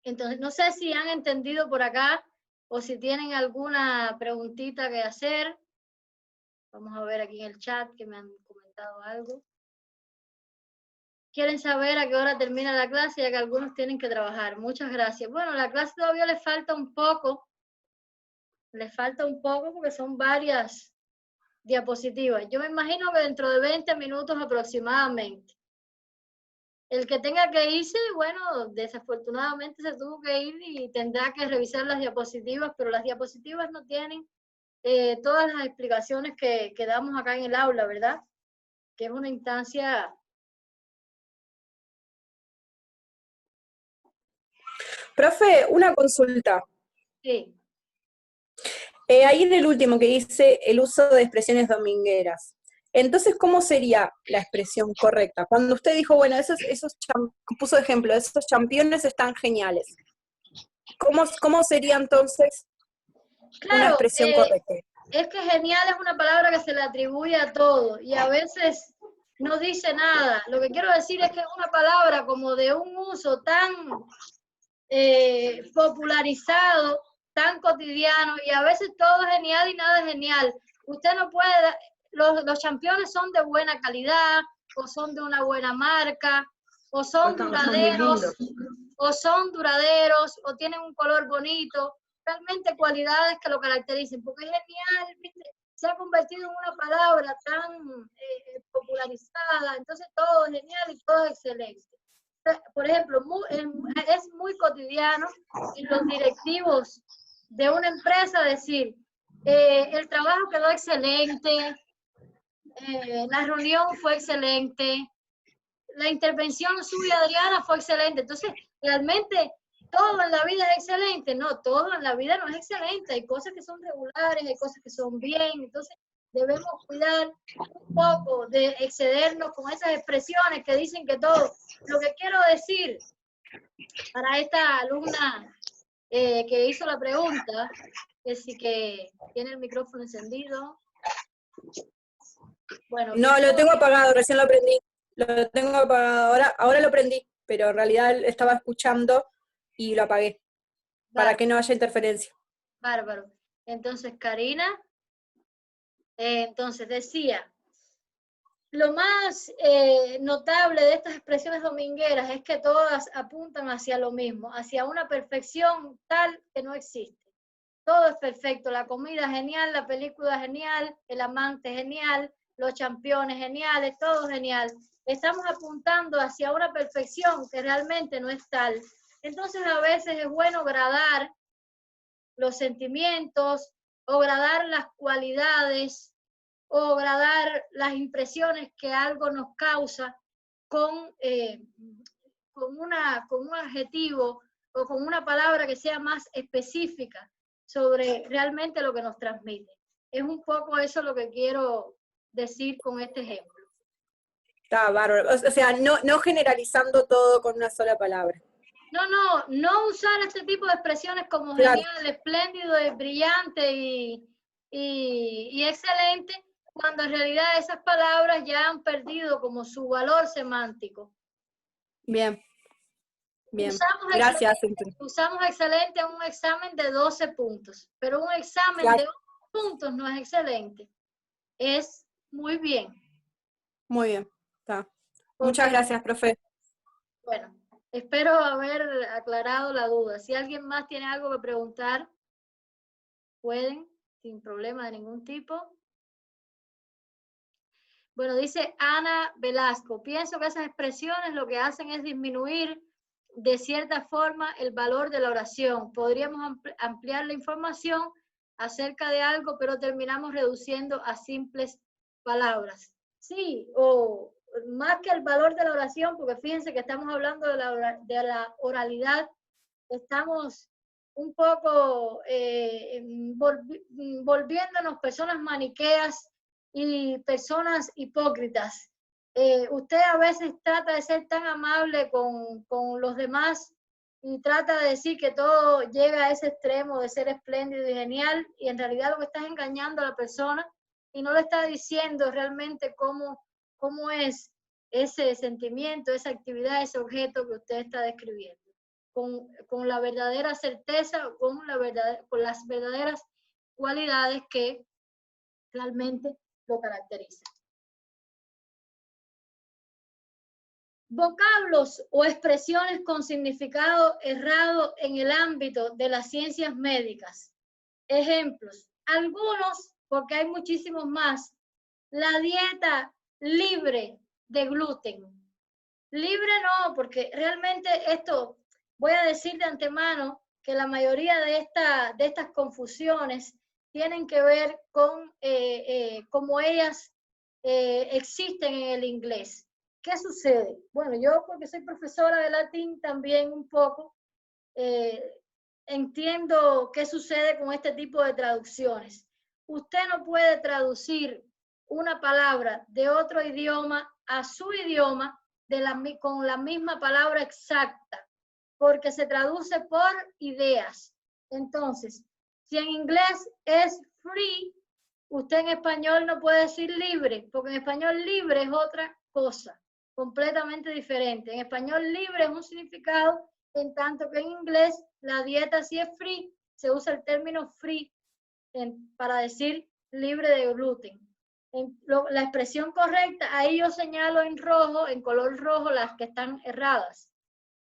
Entonces, no sé si han entendido por acá o si tienen alguna preguntita que hacer. Vamos a ver aquí en el chat que me han comentado algo. ¿Quieren saber a qué hora termina la clase? Ya que algunos tienen que trabajar. Muchas gracias. Bueno, la clase todavía le falta un poco. Le falta un poco porque son varias diapositivas. Yo me imagino que dentro de 20 minutos aproximadamente. El que tenga que irse, bueno, desafortunadamente se tuvo que ir y tendrá que revisar las diapositivas, pero las diapositivas no tienen todas las explicaciones que damos acá en el aula, ¿verdad? Que es una instancia... Profe, una consulta. Sí. Ahí en el último que dice el uso de expresiones domingueras. Entonces, ¿cómo sería la expresión correcta? Cuando usted dijo, bueno, puso ejemplo, esos campeones están geniales. ¿Cómo sería entonces una expresión correcta? Es que genial es una palabra que se le atribuye a todo y a veces no dice nada. Lo que quiero decir es que es una palabra como de un uso tan popularizado, tan cotidiano, y a veces todo es genial y nada es genial. Usted no puede, los campeones son de buena calidad, o son de una buena marca, o son duraderos, o tienen un color bonito, realmente cualidades que lo caractericen, porque es genial, ¿viste? Se ha convertido en una palabra tan popularizada, entonces todo es genial y todo es excelente. Por ejemplo, es muy cotidiano en los directivos de una empresa decir, el trabajo quedó excelente, la reunión fue excelente, la intervención suya, Adriana, fue excelente. Entonces, realmente, todo en la vida es excelente. No, todo en la vida no es excelente. Hay cosas que son regulares, hay cosas que son bien. Entonces, debemos cuidar un poco de excedernos con esas expresiones que dicen que todo. Lo que quiero decir para esta alumna que hizo la pregunta, es si que tiene el micrófono encendido. Bueno, no, lo tengo apagado, recién lo prendí. Lo tengo apagado, ahora lo prendí, pero en realidad estaba escuchando y lo apagué, para que no haya interferencia. Bárbaro. Entonces, Karina, entonces decía, lo más notable de estas expresiones domingueras es que todas apuntan hacia lo mismo, hacia una perfección tal que no existe. Todo es perfecto, la comida genial, la película genial, el amante genial, los campeones geniales, todo genial. Estamos apuntando hacia una perfección que realmente no es tal. Entonces a veces es bueno gradar los sentimientos o gradar las cualidades o gradar las impresiones que algo nos causa con un adjetivo o con una palabra que sea más específica sobre realmente lo que nos transmite. Es un poco eso lo que quiero decir con este ejemplo. Está bárbaro. O sea, no generalizando todo con una sola palabra. No usar este tipo de expresiones como Claro. genial, espléndido, brillante y excelente, cuando en realidad esas palabras ya han perdido como su valor semántico. Bien. Bien. Usamos Gracias. usamos excelente en un examen de 12 puntos, pero un examen Claro. de 11 puntos no es excelente. Es muy bien. Muy bien. Está. Muchas gracias, profe. Bueno, espero haber aclarado la duda. Si alguien más tiene algo que preguntar, pueden, sin problema de ningún tipo. Bueno, dice Ana Velasco, pienso que esas expresiones lo que hacen es disminuir de cierta forma el valor de la oración. Podríamos ampliar la información acerca de algo, pero terminamos reduciendo a simples palabras. Sí, o más que el valor de la oración, porque fíjense que estamos hablando de la oralidad, estamos un poco volviéndonos personas maniqueas y personas hipócritas. Usted a veces trata de ser tan amable con los demás y trata de decir que todo llega a ese extremo de ser espléndido y genial, y en realidad lo que está es engañando a la persona y no le está diciendo realmente cómo es ese sentimiento, esa actividad, ese objeto que usted está describiendo. Con la verdadera certeza, con las verdaderas cualidades que realmente lo caracterizan. Vocablos o expresiones con significado errado en el ámbito de las ciencias médicas. Ejemplos. Algunos, porque hay muchísimos más. La dieta libre de gluten. Libre no, porque realmente esto, voy a decir de antemano que la mayoría de estas confusiones tienen que ver con cómo ellas existen en el inglés. ¿Qué sucede? Bueno, yo porque soy profesora de latín también un poco entiendo qué sucede con este tipo de traducciones. Usted no puede traducir una palabra de otro idioma a su idioma con la misma palabra exacta, porque se traduce por ideas. Entonces, si en inglés es free, usted en español no puede decir libre, porque en español libre es otra cosa, completamente diferente. En español libre es un significado, en tanto que en inglés la dieta si es free, se usa el término free para decir libre de gluten. La expresión correcta, ahí yo señalo en rojo, en color rojo, las que están erradas.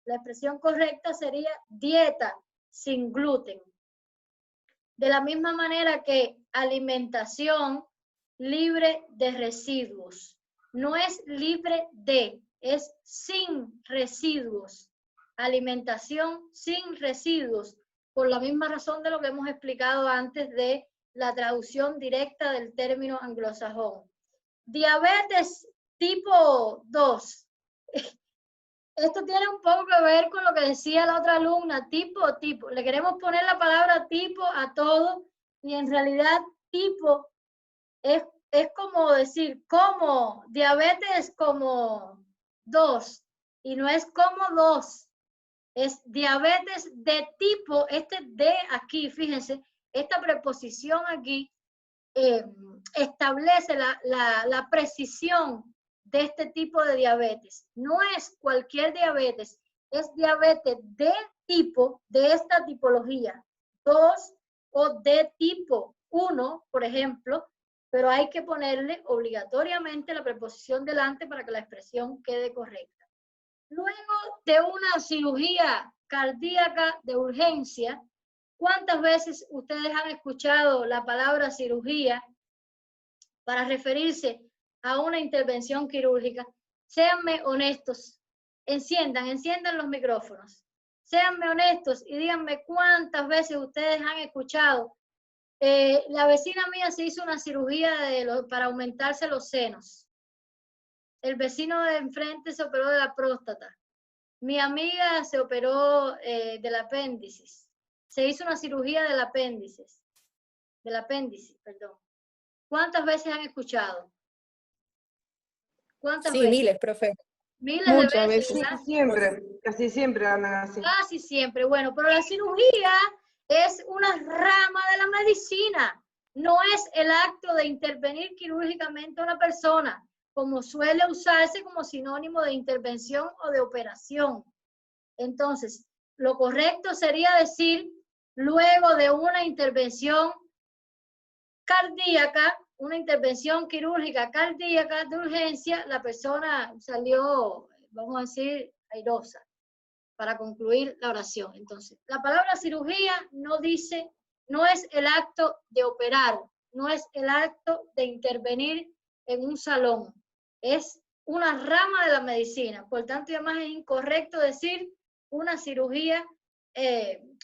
La expresión correcta sería dieta sin gluten. De la misma manera que alimentación libre de residuos. No es libre de, es sin residuos. Alimentación sin residuos, por la misma razón de lo que hemos explicado antes de la traducción directa del término anglosajón. Diabetes tipo 2. Esto tiene un poco que ver con lo que decía la otra alumna, tipo. Le queremos poner la palabra tipo a todo y en realidad tipo es como decir, como, diabetes como 2 y no es como 2, es diabetes de tipo, este de aquí, fíjense, esta preposición aquí establece la precisión de este tipo de diabetes. No es cualquier diabetes, es diabetes de tipo, de esta tipología, 2 o de tipo 1, por ejemplo, pero hay que ponerle obligatoriamente la preposición delante para que la expresión quede correcta. Luego de una cirugía cardíaca de urgencia, ¿cuántas veces ustedes han escuchado la palabra cirugía para referirse a una intervención quirúrgica? Séanme honestos. Enciendan los micrófonos. Séanme honestos y díganme cuántas veces ustedes han escuchado. La vecina mía se hizo una cirugía para aumentarse los senos. El vecino de enfrente se operó de la próstata. Mi amiga se operó del apéndice. Se hizo una cirugía del apéndice, perdón. ¿Cuántas veces han escuchado? ¿Cuántas Sí, veces? miles, profe. Miles Muchas de veces, veces. ¿verdad? Casi siempre andan así. Casi siempre. Bueno, pero la cirugía es una rama de la medicina. No es el acto de intervenir quirúrgicamente a una persona, como suele usarse como sinónimo de intervención o de operación. Entonces, lo correcto sería decir, luego de una intervención cardíaca, una intervención quirúrgica cardíaca de urgencia, la persona salió, vamos a decir, airosa, para concluir la oración. Entonces, la palabra cirugía no dice, no es el acto de operar, no es el acto de intervenir en un salón, es una rama de la medicina. Por tanto, además es incorrecto decir una cirugía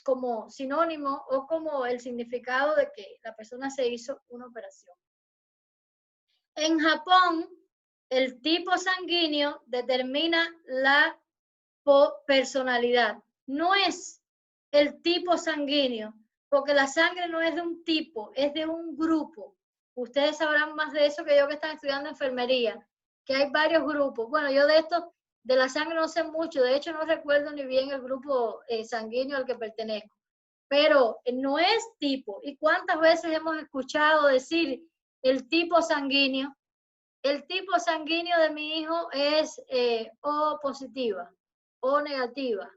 como sinónimo o como el significado de que la persona se hizo una operación. En Japón, el tipo sanguíneo determina la personalidad. No es el tipo sanguíneo, porque la sangre no es de un tipo, es de un grupo. Ustedes sabrán más de eso que yo, que están estudiando enfermería, que hay varios grupos. Bueno, yo de esto, de la sangre no sé mucho, de hecho no recuerdo ni bien el grupo sanguíneo al que pertenezco, pero no es tipo. ¿Y cuántas veces hemos escuchado decir el tipo sanguíneo? El tipo sanguíneo de mi hijo es O positiva, O negativa,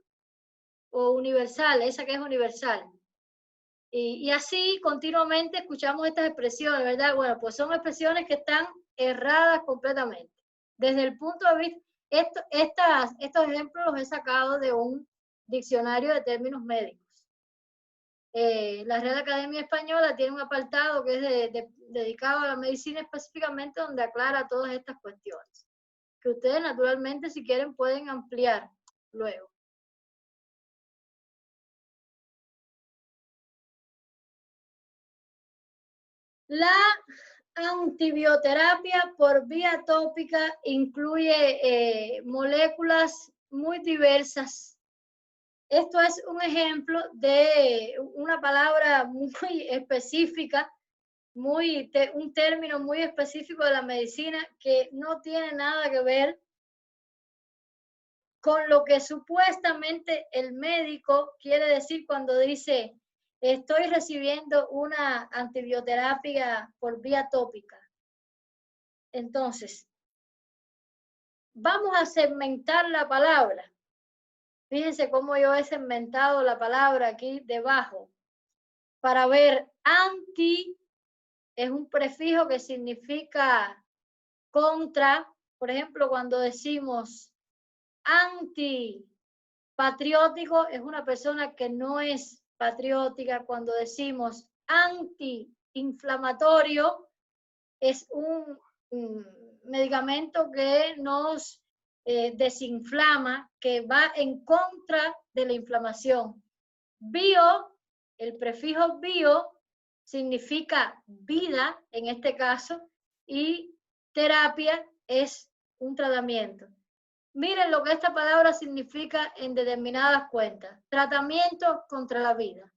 o universal, esa que es universal. Y así continuamente escuchamos estas expresiones, ¿verdad? Bueno, pues son expresiones que están erradas completamente. Desde el punto de vista, estos ejemplos los he sacado de un diccionario de términos médicos. La Real Academia Española tiene un apartado que es dedicado a la medicina específicamente, donde aclara todas estas cuestiones, que ustedes naturalmente, si quieren, pueden ampliar luego. La antibioterapia por vía tópica incluye moléculas muy diversas. Esto es un ejemplo de una palabra muy específica, un término muy específico de la medicina que no tiene nada que ver con lo que supuestamente el médico quiere decir cuando dice estoy recibiendo una antibioterapia por vía tópica. Entonces, vamos a segmentar la palabra. Fíjense cómo yo he segmentado la palabra aquí debajo. Para ver, anti es un prefijo que significa contra. Por ejemplo, cuando decimos antipatriótico, es una persona que no es patriótica. Cuando decimos antiinflamatorio, es un medicamento que nos desinflama, que va en contra de la inflamación. Bio, el prefijo bio significa vida en este caso, y terapia es un tratamiento. Miren lo que esta palabra significa en determinadas cuentas. Tratamiento contra la vida.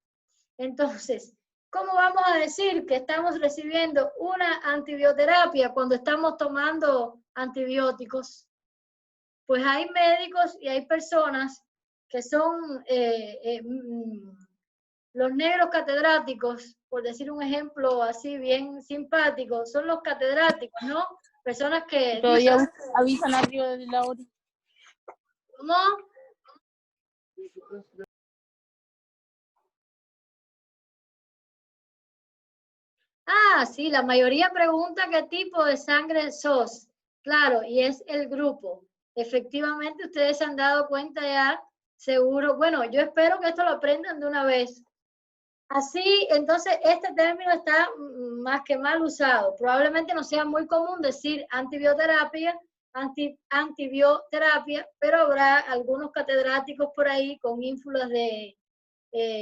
Entonces, ¿cómo vamos a decir que estamos recibiendo una antibioterapia cuando estamos tomando antibióticos? Pues hay médicos y hay personas que son los negros catedráticos, por decir un ejemplo así bien simpático, son los catedráticos, ¿no? Personas que... Todavía avisan arriba de la hora. ¿Cómo? Ah, sí, la mayoría pregunta qué tipo de sangre sos. Claro, y es el grupo. Efectivamente, ustedes se han dado cuenta ya, seguro. Bueno, yo espero que esto lo aprendan de una vez. Así, entonces, este término está más que mal usado. Probablemente no sea muy común decir antibioterapia, antibioterapia, pero habrá algunos catedráticos por ahí con ínfulas de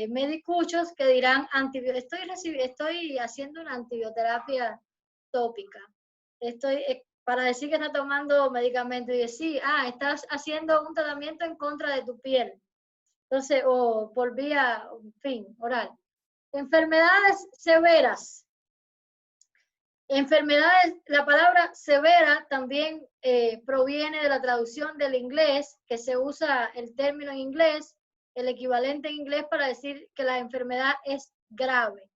medicuchos que dirán, estoy haciendo una antibioterapia tópica. Para decir que está tomando medicamento y decir, estás haciendo un tratamiento en contra de tu piel. Entonces, o por vía, en fin, oral. Enfermedades severas. Enfermedades, la palabra severa también proviene de la traducción del inglés, que se usa el término en inglés, el equivalente en inglés para decir que la enfermedad es grave.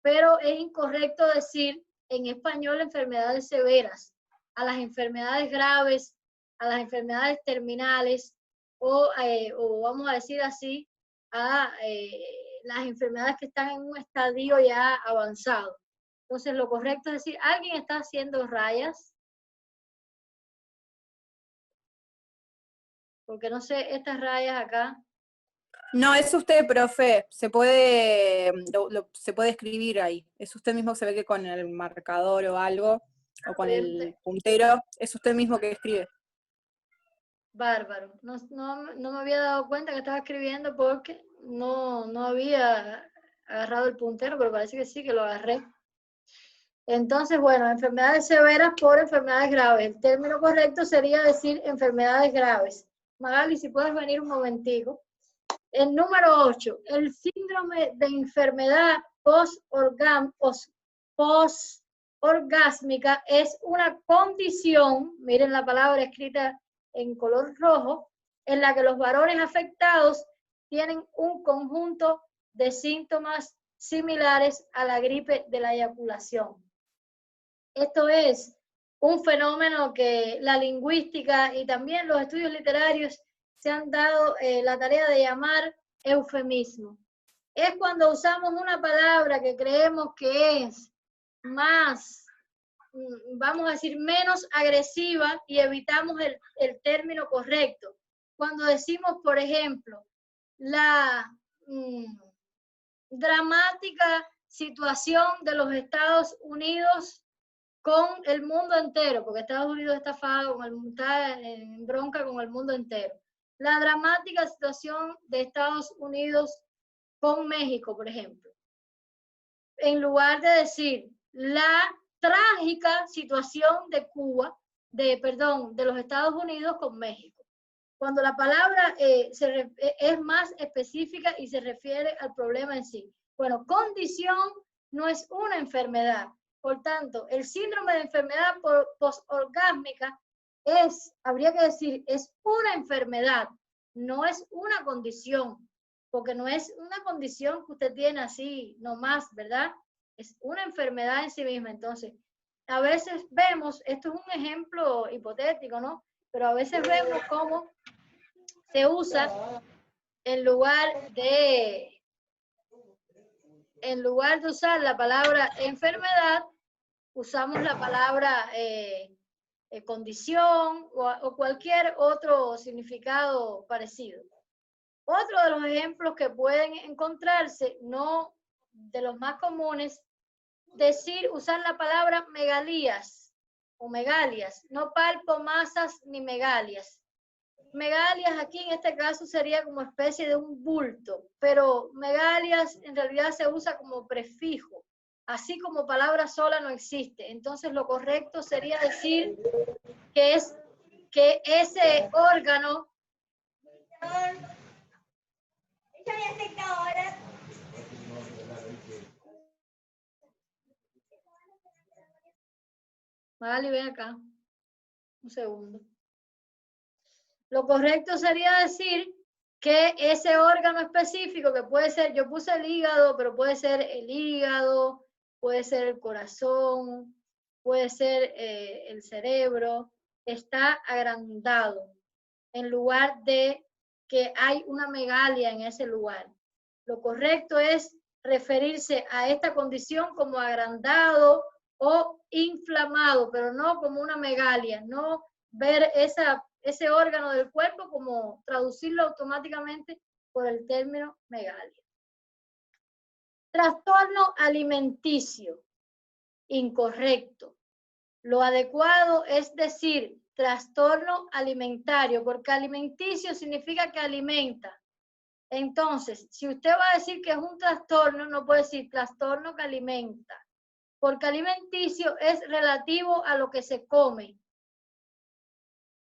Pero es incorrecto decir en español enfermedades severas. A las enfermedades graves, a las enfermedades terminales, o vamos a decir así, a las enfermedades que están en un estadio ya avanzado. Entonces, lo correcto es decir, ¿alguien está haciendo rayas? Porque no sé, estas rayas acá. No, es usted, profe. Se puede escribir ahí. Es usted mismo, se ve que con el marcador o algo, o con el puntero, es usted mismo que escribe. Bárbaro. No me había dado cuenta que estaba escribiendo porque no había agarrado el puntero, pero parece que sí, que lo agarré. Entonces, bueno, enfermedades severas por enfermedades graves. El término correcto sería decir enfermedades graves. Magali, si puedes venir un momentico. El número 8, el síndrome de enfermedad postorgásmica es una condición, miren la palabra escrita en color rojo, en la que los varones afectados tienen un conjunto de síntomas similares a la gripe de la eyaculación. Esto es un fenómeno que la lingüística y también los estudios literarios se han dado la tarea de llamar eufemismo. Es cuando usamos una palabra que creemos que es más, vamos a decir, menos agresiva y evitamos el término correcto. Cuando decimos, por ejemplo, la dramática situación de los Estados Unidos con el mundo entero, porque Estados Unidos está en bronca con el mundo entero. La dramática situación de Estados Unidos con México, por ejemplo. En lugar de decir la trágica situación de de los Estados Unidos con México. Cuando la palabra es más específica y se refiere al problema en sí. Bueno, condición no es una enfermedad. Por tanto, el síndrome de enfermedad postorgásmica habría que decir, es una enfermedad, no es una condición, porque no es una condición que usted tiene así nomás, ¿verdad? Es una enfermedad en sí misma. Entonces, a veces vemos, esto es un ejemplo hipotético, ¿no? Pero a veces vemos cómo se usa en lugar de usar la palabra enfermedad, usamos la palabra condición o cualquier otro significado parecido. Otro de los ejemplos que pueden encontrarse, no de los más comunes, usar la palabra megalías o megalias, no palpo, masas ni megalias. Megalias aquí en este caso sería como especie de un bulto, pero megalias en realidad se usa como prefijo, así como palabra sola no existe. Entonces lo correcto sería decir que ese órgano Magali, ven acá un segundo. Lo correcto sería decir que ese órgano específico, que puede ser, yo puse el hígado, pero puede ser el hígado, puede ser el corazón, puede ser el cerebro, está agrandado, en lugar de que hay una megalia en ese lugar. Lo correcto es referirse a esta condición como agrandado o inflamado, pero no como una megalia, no ver ese órgano del cuerpo como traducirlo automáticamente por el término megalia. Trastorno alimenticio, incorrecto. Lo adecuado es decir trastorno alimentario, porque alimenticio significa que alimenta. Entonces, si usted va a decir que es un trastorno, no puede decir trastorno que alimenta, porque alimenticio es relativo a lo que se come,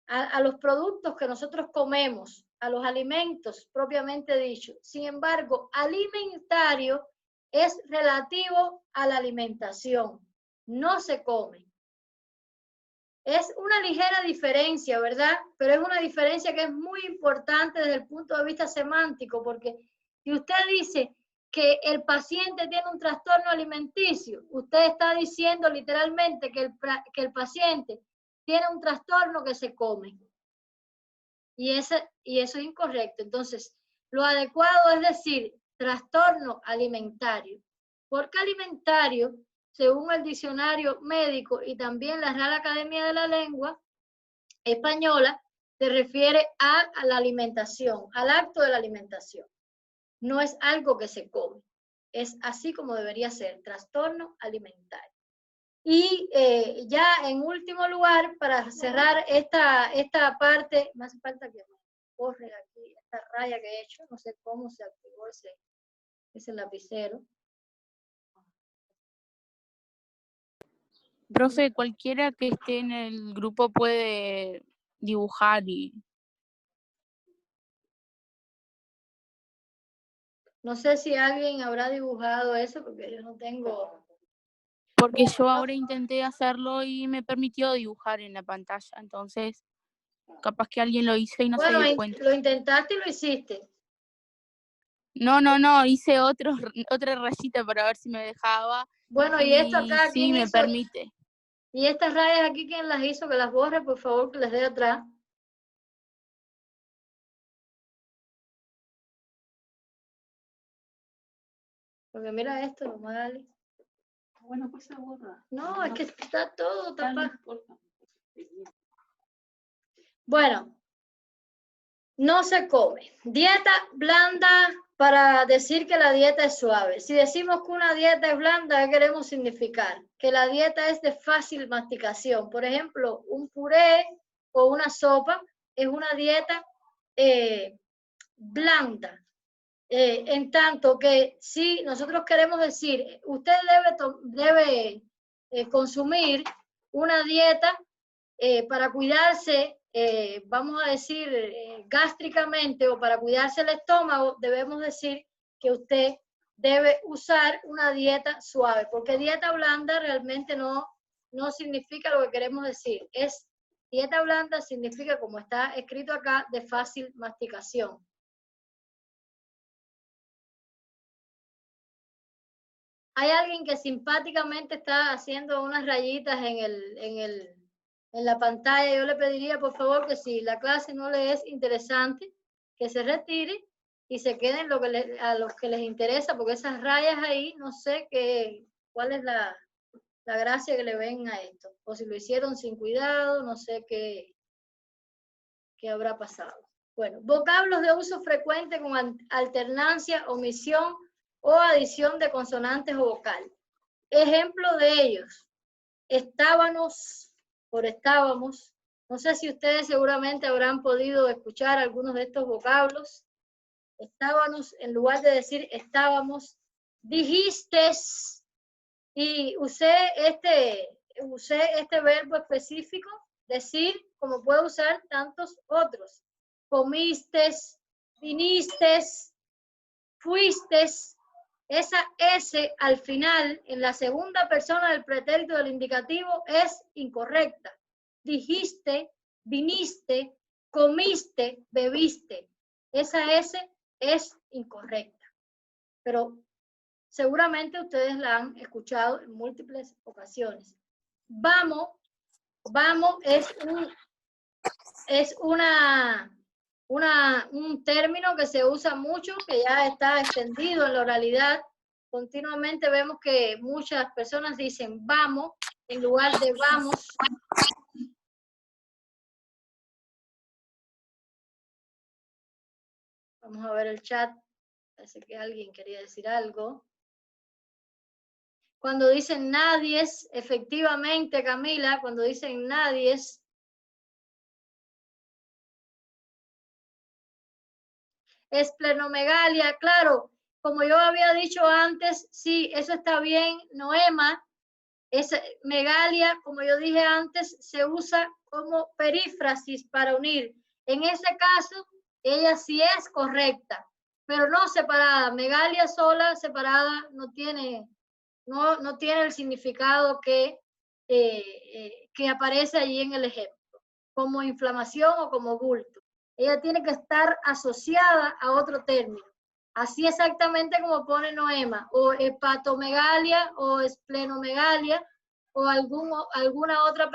a los productos que nosotros comemos, a los alimentos propiamente dicho. Sin embargo, alimentario es relativo a la alimentación, no se come. Es una ligera diferencia, ¿verdad? Pero es una diferencia que es muy importante desde el punto de vista semántico, porque si usted dice que el paciente tiene un trastorno alimenticio, usted está diciendo literalmente que el paciente tiene un trastorno que se come. Y eso es incorrecto. Entonces, lo adecuado es decir trastorno alimentario, porque alimentario, según el diccionario médico y también la Real Academia de la Lengua Española, se refiere a la alimentación, al acto de la alimentación. No es algo que se come. Es así como debería ser, trastorno alimentario. Y ya en último lugar, para cerrar esta parte, me hace falta que me borre aquí esta raya que he hecho, no sé cómo se activó ese lapicero. Profe, cualquiera que esté en el grupo puede dibujar y... No sé si alguien habrá dibujado eso, porque yo no tengo... Porque yo ahora intenté hacerlo y me permitió dibujar en la pantalla, entonces capaz que alguien lo hizo y no se Bueno, dio cuenta. lo intentaste y lo hiciste. No, hice otra rayita para ver si me dejaba. Bueno, y esto acá, Sí, ¿quién me hizo? permite. Y estas rayas aquí, ¿quién las hizo? Que las borre, por favor, que les dé atrás. Porque mira esto, Magali. Bueno, pues se borra. No, es que está todo tapado. Bueno, no se come. Dieta blanda para decir que la dieta es suave. Si decimos que una dieta es blanda, ¿qué queremos significar? Que la dieta es de fácil masticación. Por ejemplo, un puré o una sopa es una dieta blanda. En tanto que si nosotros queremos decir, usted debe consumir una dieta para cuidarse, vamos a decir, gástricamente o para cuidarse el estómago, debemos decir que usted debe usar una dieta suave, porque dieta blanda realmente no significa lo que queremos decir. Dieta blanda significa, como está escrito acá, de fácil masticación. Hay alguien que simpáticamente está haciendo unas rayitas en la pantalla. Yo le pediría, por favor, que si la clase no le es interesante, que se retire y se queden a los que les interesa, porque esas rayas ahí, no sé cuál es la gracia que le ven a esto. O si lo hicieron sin cuidado, no sé qué habrá pasado. Bueno, vocablos de uso frecuente con alternancia, omisión o adición de consonantes o vocal. Ejemplo de ellos: estábamos, por estábamos. No sé si ustedes seguramente habrán podido escuchar algunos de estos vocablos. Estábamos, en lugar de decir estábamos, dijistes, y usé este verbo específico, decir, como puedo usar tantos otros. Comistes, vinistes, fuistes. Esa S al final, en la segunda persona del pretérito del indicativo, es incorrecta. Dijiste, viniste, comiste, bebiste. Esa S es incorrecta. Pero seguramente ustedes la han escuchado en múltiples ocasiones. Vamos es un término que se usa mucho, que ya está extendido en la oralidad. Continuamente vemos que muchas personas dicen vamos en lugar de vamos. Vamos a ver el chat. Parece que alguien quería decir algo. Cuando dicen nadies, efectivamente, Camila, cuando dicen nadies. Esplenomegalia, claro, como yo había dicho antes, sí, eso está bien, Noema. Esa megalia, como yo dije antes, se usa como perífrasis para unir. En ese caso, ella sí es correcta, pero no separada. Megalia sola, separada, no tiene el significado que aparece allí en el ejemplo, como inflamación o como bulto. Ella tiene que estar asociada a otro término. Así exactamente como pone Noema, o hepatomegalia o esplenomegalia, o alguna otra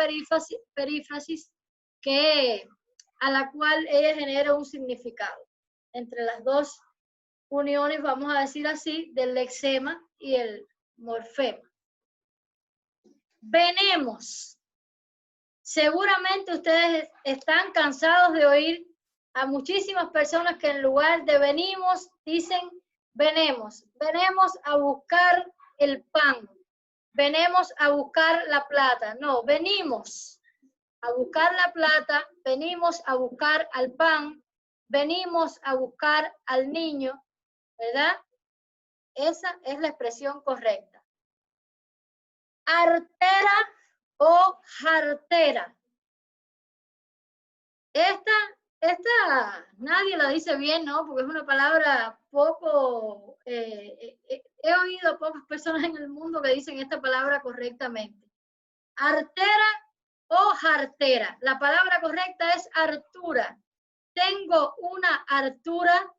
perífrasis a la cual ella genera un significado. Entre las dos uniones, vamos a decir así, del lexema y el morfema. Venemos. Seguramente ustedes están cansados de oír a muchísimas personas que en lugar de venimos, dicen venemos. Venemos a buscar el pan. Venemos a buscar la plata. No, venimos a buscar la plata, venimos a buscar al pan, venimos a buscar al niño, ¿verdad? Esa es la expresión correcta. Artera o jartera. Esta nadie la dice bien, ¿no? Porque es una palabra poco... he oído a pocas personas en el mundo que dicen esta palabra correctamente. Artera o jartera. La palabra correcta es hartura. Tengo una hartura.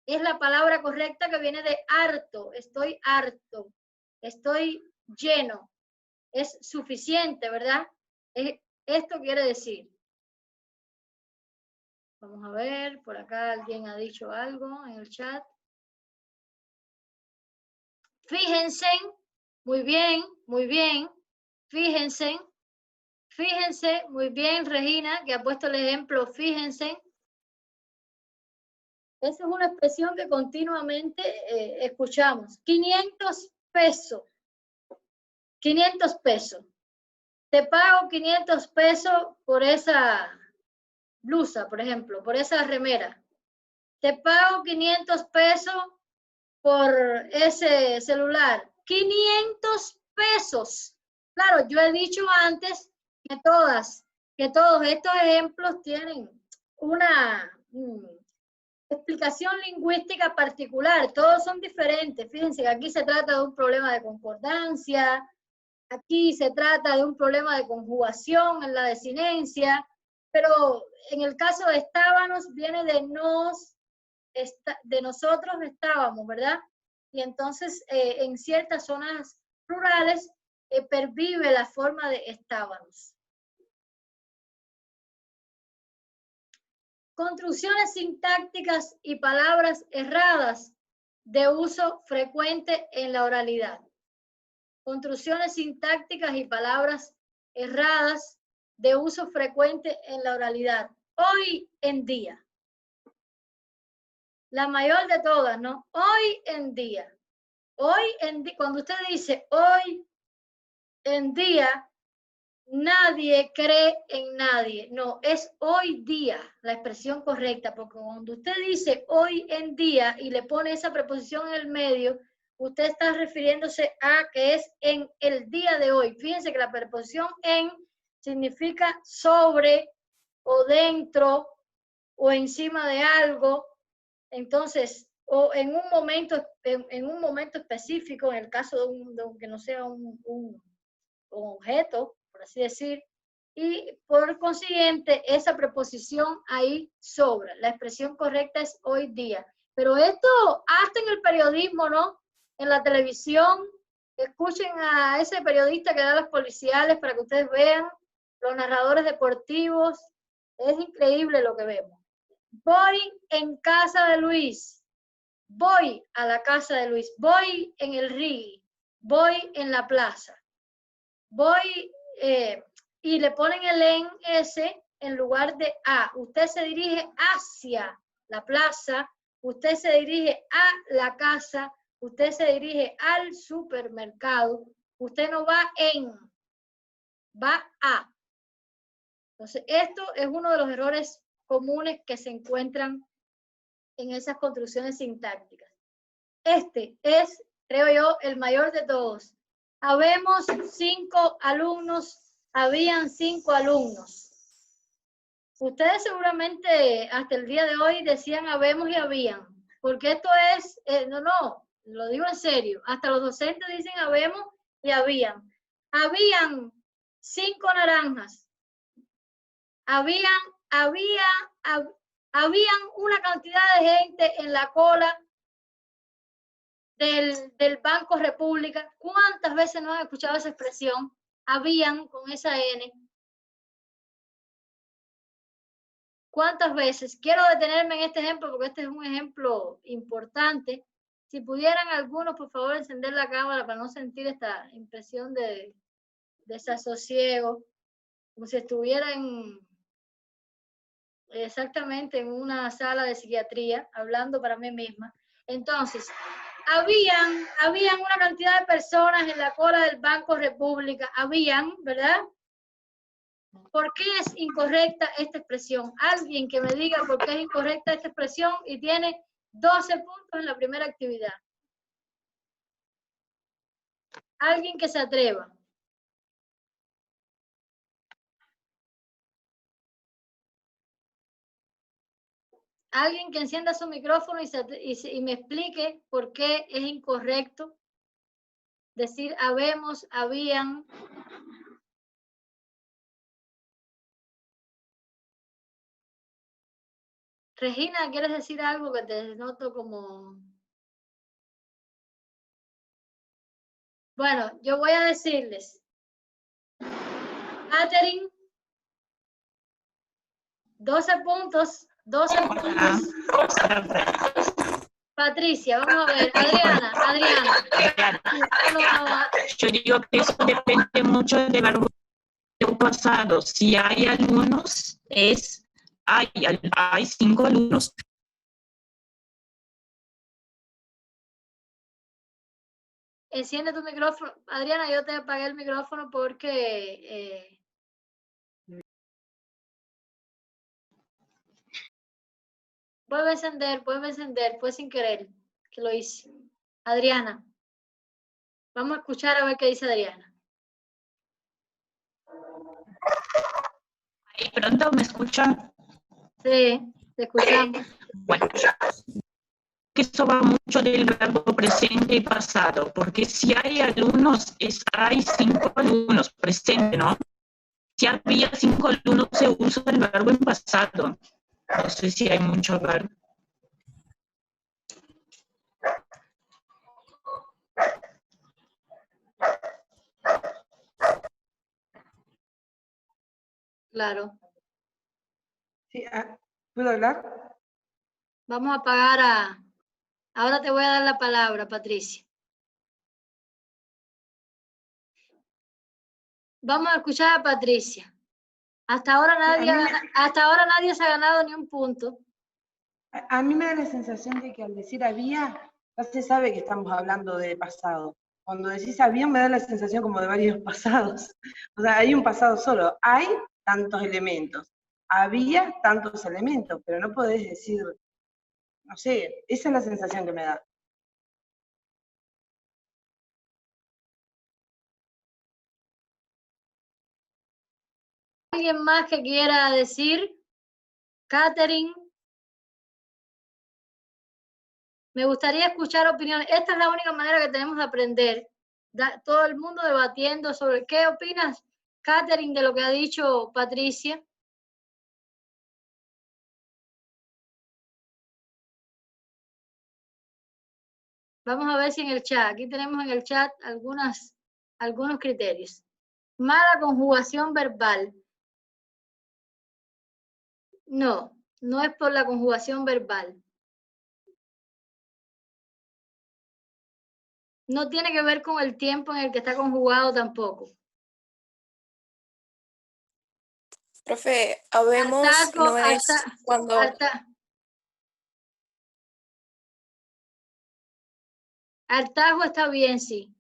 Es la palabra correcta que viene de harto. Estoy harto. Estoy lleno. Es suficiente, ¿verdad? Esto quiere decir. Vamos a ver, por acá alguien ha dicho algo en el chat. Fíjense, muy bien, muy bien. Fíjense, fíjense, muy bien, Regina, que ha puesto el ejemplo, fíjense. Esa es una expresión que continuamente escuchamos. 500 pesos. 500 pesos. Te pago 500 pesos por esa blusa, por ejemplo, por esa remera. Te pago 500 pesos por ese celular. 500 pesos. Claro, yo he dicho antes que todos estos ejemplos tienen una explicación lingüística particular. Todos son diferentes. Fíjense que aquí se trata de un problema de concordancia, aquí se trata de un problema de conjugación en la desinencia, pero en el caso de estábamos viene de nosotros estábamos, ¿verdad? Y entonces en ciertas zonas rurales pervive la forma de estábamos. Construcciones sintácticas y palabras erradas de uso frecuente en la oralidad. Construcciones sintácticas y palabras erradas de uso frecuente en la oralidad. Hoy en día. La mayor de todas, ¿no? Hoy en día. Hoy en día, cuando usted dice hoy en día, nadie cree en nadie. No, es hoy día la expresión correcta, porque cuando usted dice hoy en día y le pone esa preposición en el medio, usted está refiriéndose a que es en el día de hoy. Fíjense que la preposición en significa sobre o dentro o encima de algo. Entonces, o en un momento específico, en el caso de que no sea un objeto, por así decir, y por consiguiente esa preposición ahí sobra. La expresión correcta es hoy día. Pero esto hasta en el periodismo, ¿no? En la televisión, escuchen a ese periodista que da las policiales para que ustedes vean, los narradores deportivos, es increíble lo que vemos. Voy en casa de Luis, voy a la casa de Luis, voy en el río, voy en la plaza, voy y le ponen el en S en lugar de a. Usted se dirige hacia la plaza, usted se dirige a la casa, usted se dirige al supermercado, Usted no va en, va a. Entonces, esto es uno de los errores comunes que se encuentran en esas construcciones sintácticas. Este es, creo yo, el mayor de todos. Habemos 5 alumnos, habían 5 alumnos. Ustedes seguramente hasta el día de hoy decían habemos y habían, porque esto es, no, lo digo en serio, hasta los docentes dicen habemos y habían. Habían 5 naranjas, habían una cantidad de gente en la cola del Banco República. ¿Cuántas veces no han escuchado esa expresión? Habían con esa N. ¿Cuántas veces? Quiero detenerme en este ejemplo porque este es un ejemplo importante. Si pudieran algunos, por favor, encender la cámara para no sentir esta impresión de desasosiego, como si estuvieran exactamente en una sala de psiquiatría, hablando para mí misma. Entonces, habían una cantidad de personas en la cola del Banco República, ¿verdad? ¿Por qué es incorrecta esta expresión? Alguien que me diga por qué es incorrecta esta expresión y tiene 12 puntos en la primera actividad. Alguien que se atreva. Alguien que encienda su micrófono y me explique por qué es incorrecto decir habemos, habían. Regina, ¿quieres decir algo que te noto como...? Bueno, yo voy a decirles. Catherine, 12 puntos, 12 puntos. Patricia, vamos a ver. Adriana. Yo digo que eso depende mucho del verbo pasado. Si hay alumnos, hay 5 alumnos. Enciende tu micrófono. Adriana, yo te apagué el micrófono porque... Vuelve a encender, fue sin querer que lo hice. Adriana, vamos a escuchar a ver qué dice Adriana. ¿Ahí pronto me escuchan? Sí, te escuchamos. Bueno, esto va mucho del verbo presente y pasado, porque si hay alumnos, hay 5 alumnos presente, ¿no? Si había 5 alumnos, se usa el verbo en pasado. No sé si hay mucho verbo. Claro. Sí, ¿puedo hablar? Vamos a pagar a... Ahora te voy a dar la palabra, Patricia. Vamos a escuchar a Patricia. Hasta ahora nadie se ha ganado ni un punto. A mí me da la sensación de que al decir había, ya se sabe que estamos hablando de pasado. Cuando decís había, me da la sensación como de varios pasados. O sea, hay un pasado solo. Hay tantos elementos. Había tantos elementos, pero no podés decir, no sé, esa es la sensación que me da. ¿Alguien más que quiera decir? Catherine. Me gustaría escuchar opiniones. Esta es la única manera que tenemos de aprender. Todo el mundo debatiendo sobre qué opinas, Catherine, de lo que ha dicho Patricia. Vamos a ver si en el chat, aquí tenemos en el chat algunos criterios. Mala conjugación verbal. No, no es por la conjugación verbal. No tiene que ver con el tiempo en el que está conjugado tampoco. Profe, habemos no es cuando... Hartazgo está bien, sí.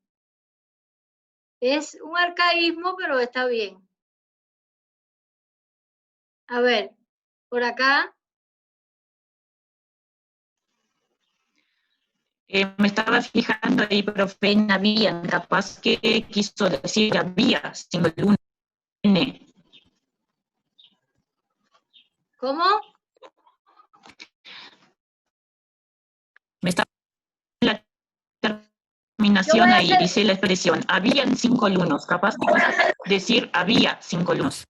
Es un arcaísmo, pero está bien. A ver, por acá. Me estaba fijando ahí, profe, en había, capaz que quiso decir había, sin el N. ¿Cómo? Me está la terminación ahí, dice la expresión, habían 5 alumnos, capaz que decir había 5 alumnos.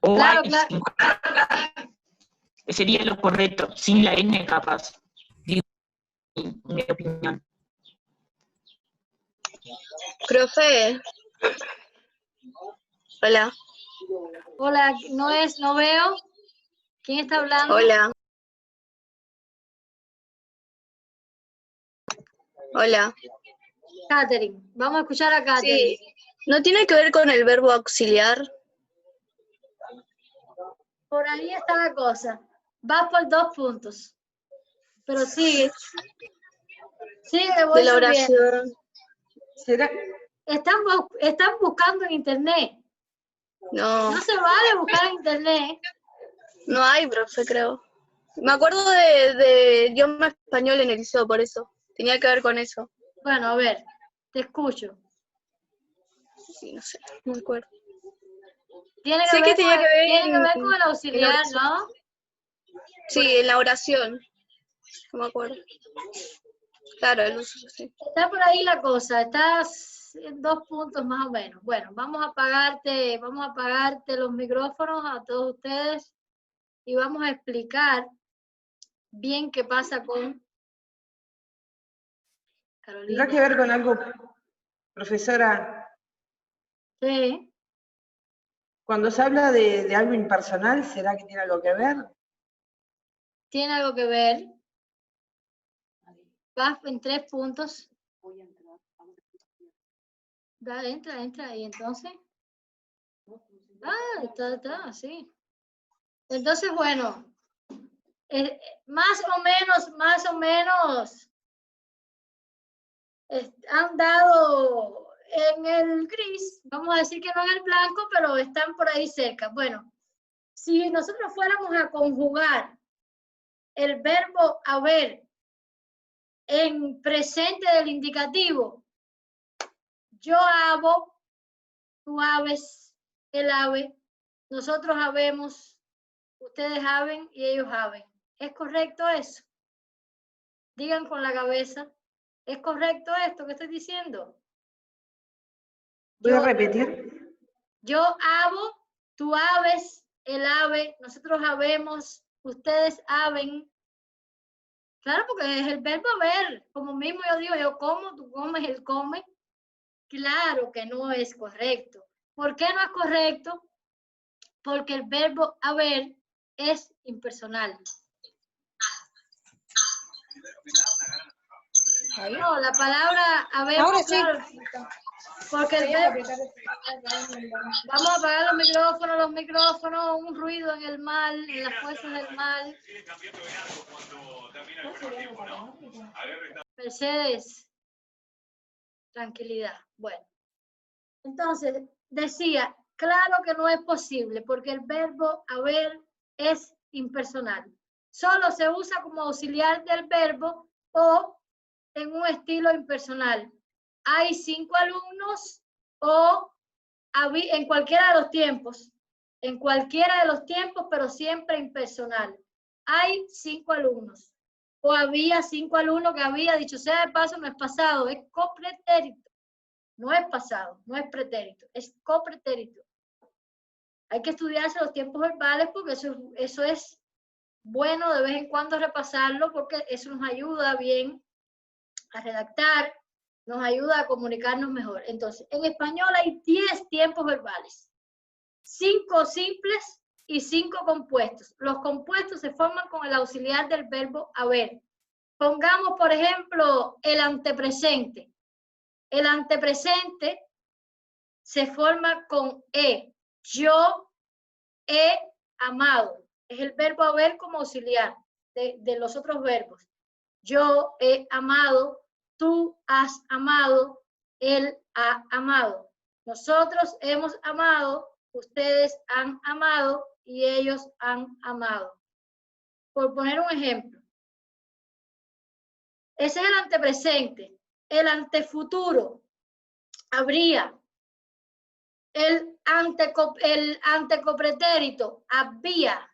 O Claro, hay claro. 5 alumnos. Sería lo correcto, sin la N capaz, digo, mi opinión. Profe. Hola. Hola, no veo. ¿Quién está hablando? Hola. Hola. Catherine. Vamos a escuchar a Catherine. Sí. ¿No tiene que ver con el verbo auxiliar? Por ahí está la cosa. Va por 2 puntos. Pero sigue. Sigue, voy De la subiendo. oración. ¿Será? Están buscando en internet. No. No se vale buscar en internet. No hay, profe, creo. Me acuerdo de idioma español en el liceo, por eso. Tenía que ver con eso. Bueno, a ver, te escucho. Sí, no sé, no me acuerdo. Tiene que Sé ver que tenía que ver tiene que ver con el auxiliar, oración. ¿no? Sí, en la oración. No me acuerdo. Claro, el uso, sí. Está por ahí la cosa, estás en 2 puntos más o menos. Bueno, vamos a apagarte los micrófonos a todos ustedes y vamos a explicar bien qué pasa con Carolina. ¿Tendrá que ver con algo, profesora? Sí. Cuando se habla de algo impersonal, ¿será que tiene algo que ver? Tiene algo que ver. Vas en 3 puntos. Entra, y entonces. Está, sí. Entonces, bueno, más o menos, han dado en el gris, vamos a decir que no en el blanco, pero están por ahí cerca. Bueno, si nosotros fuéramos a conjugar el verbo haber en presente del indicativo, yo habo, tú habes, él habe, nosotros habemos, ustedes haben y ellos haben. ¿Es correcto eso? Digan con la cabeza. ¿Es correcto esto que estoy diciendo? ¿Voy a repetir? Yo habo, tú habes, él habe, nosotros habemos, ustedes haben. Claro, porque es el verbo haber. Como mismo yo digo, yo como, tú comes, él come. Claro que no es correcto. ¿Por qué no es correcto? Porque el verbo haber es impersonal. No, la palabra habemos, Ahora sí. claro, porque el verbo... Vamos a apagar los micrófonos, un ruido en el mal, en las fuerzas del mal. Mercedes, tranquilidad. Bueno, entonces decía, claro que no es posible porque el verbo haber es impersonal. Solo se usa como auxiliar del verbo o en un estilo impersonal. Hay 5 alumnos o en cualquiera de los tiempos. En cualquiera de los tiempos, pero siempre impersonal. Hay 5 alumnos. O había 5 alumnos que había, dicho sea de paso, no es pasado, es copretérito. No es pasado, no es pretérito, es copretérito. Hay que estudiarse los tiempos verbales porque eso es bueno de vez en cuando repasarlo porque eso nos ayuda bien a redactar, nos ayuda a comunicarnos mejor. Entonces, en español hay 10 tiempos verbales. 5 simples y 5 compuestos. Los compuestos se forman con el auxiliar del verbo haber. Pongamos, por ejemplo, el antepresente. El antepresente se forma con E. Yo he amado. Es el verbo haber como auxiliar de los otros verbos. Yo he amado, tú has amado, él ha amado. Nosotros hemos amado, ustedes han amado y ellos han amado. Por poner un ejemplo. Ese es el antepresente. El antefuturo. Habría. El antecopretérito. Había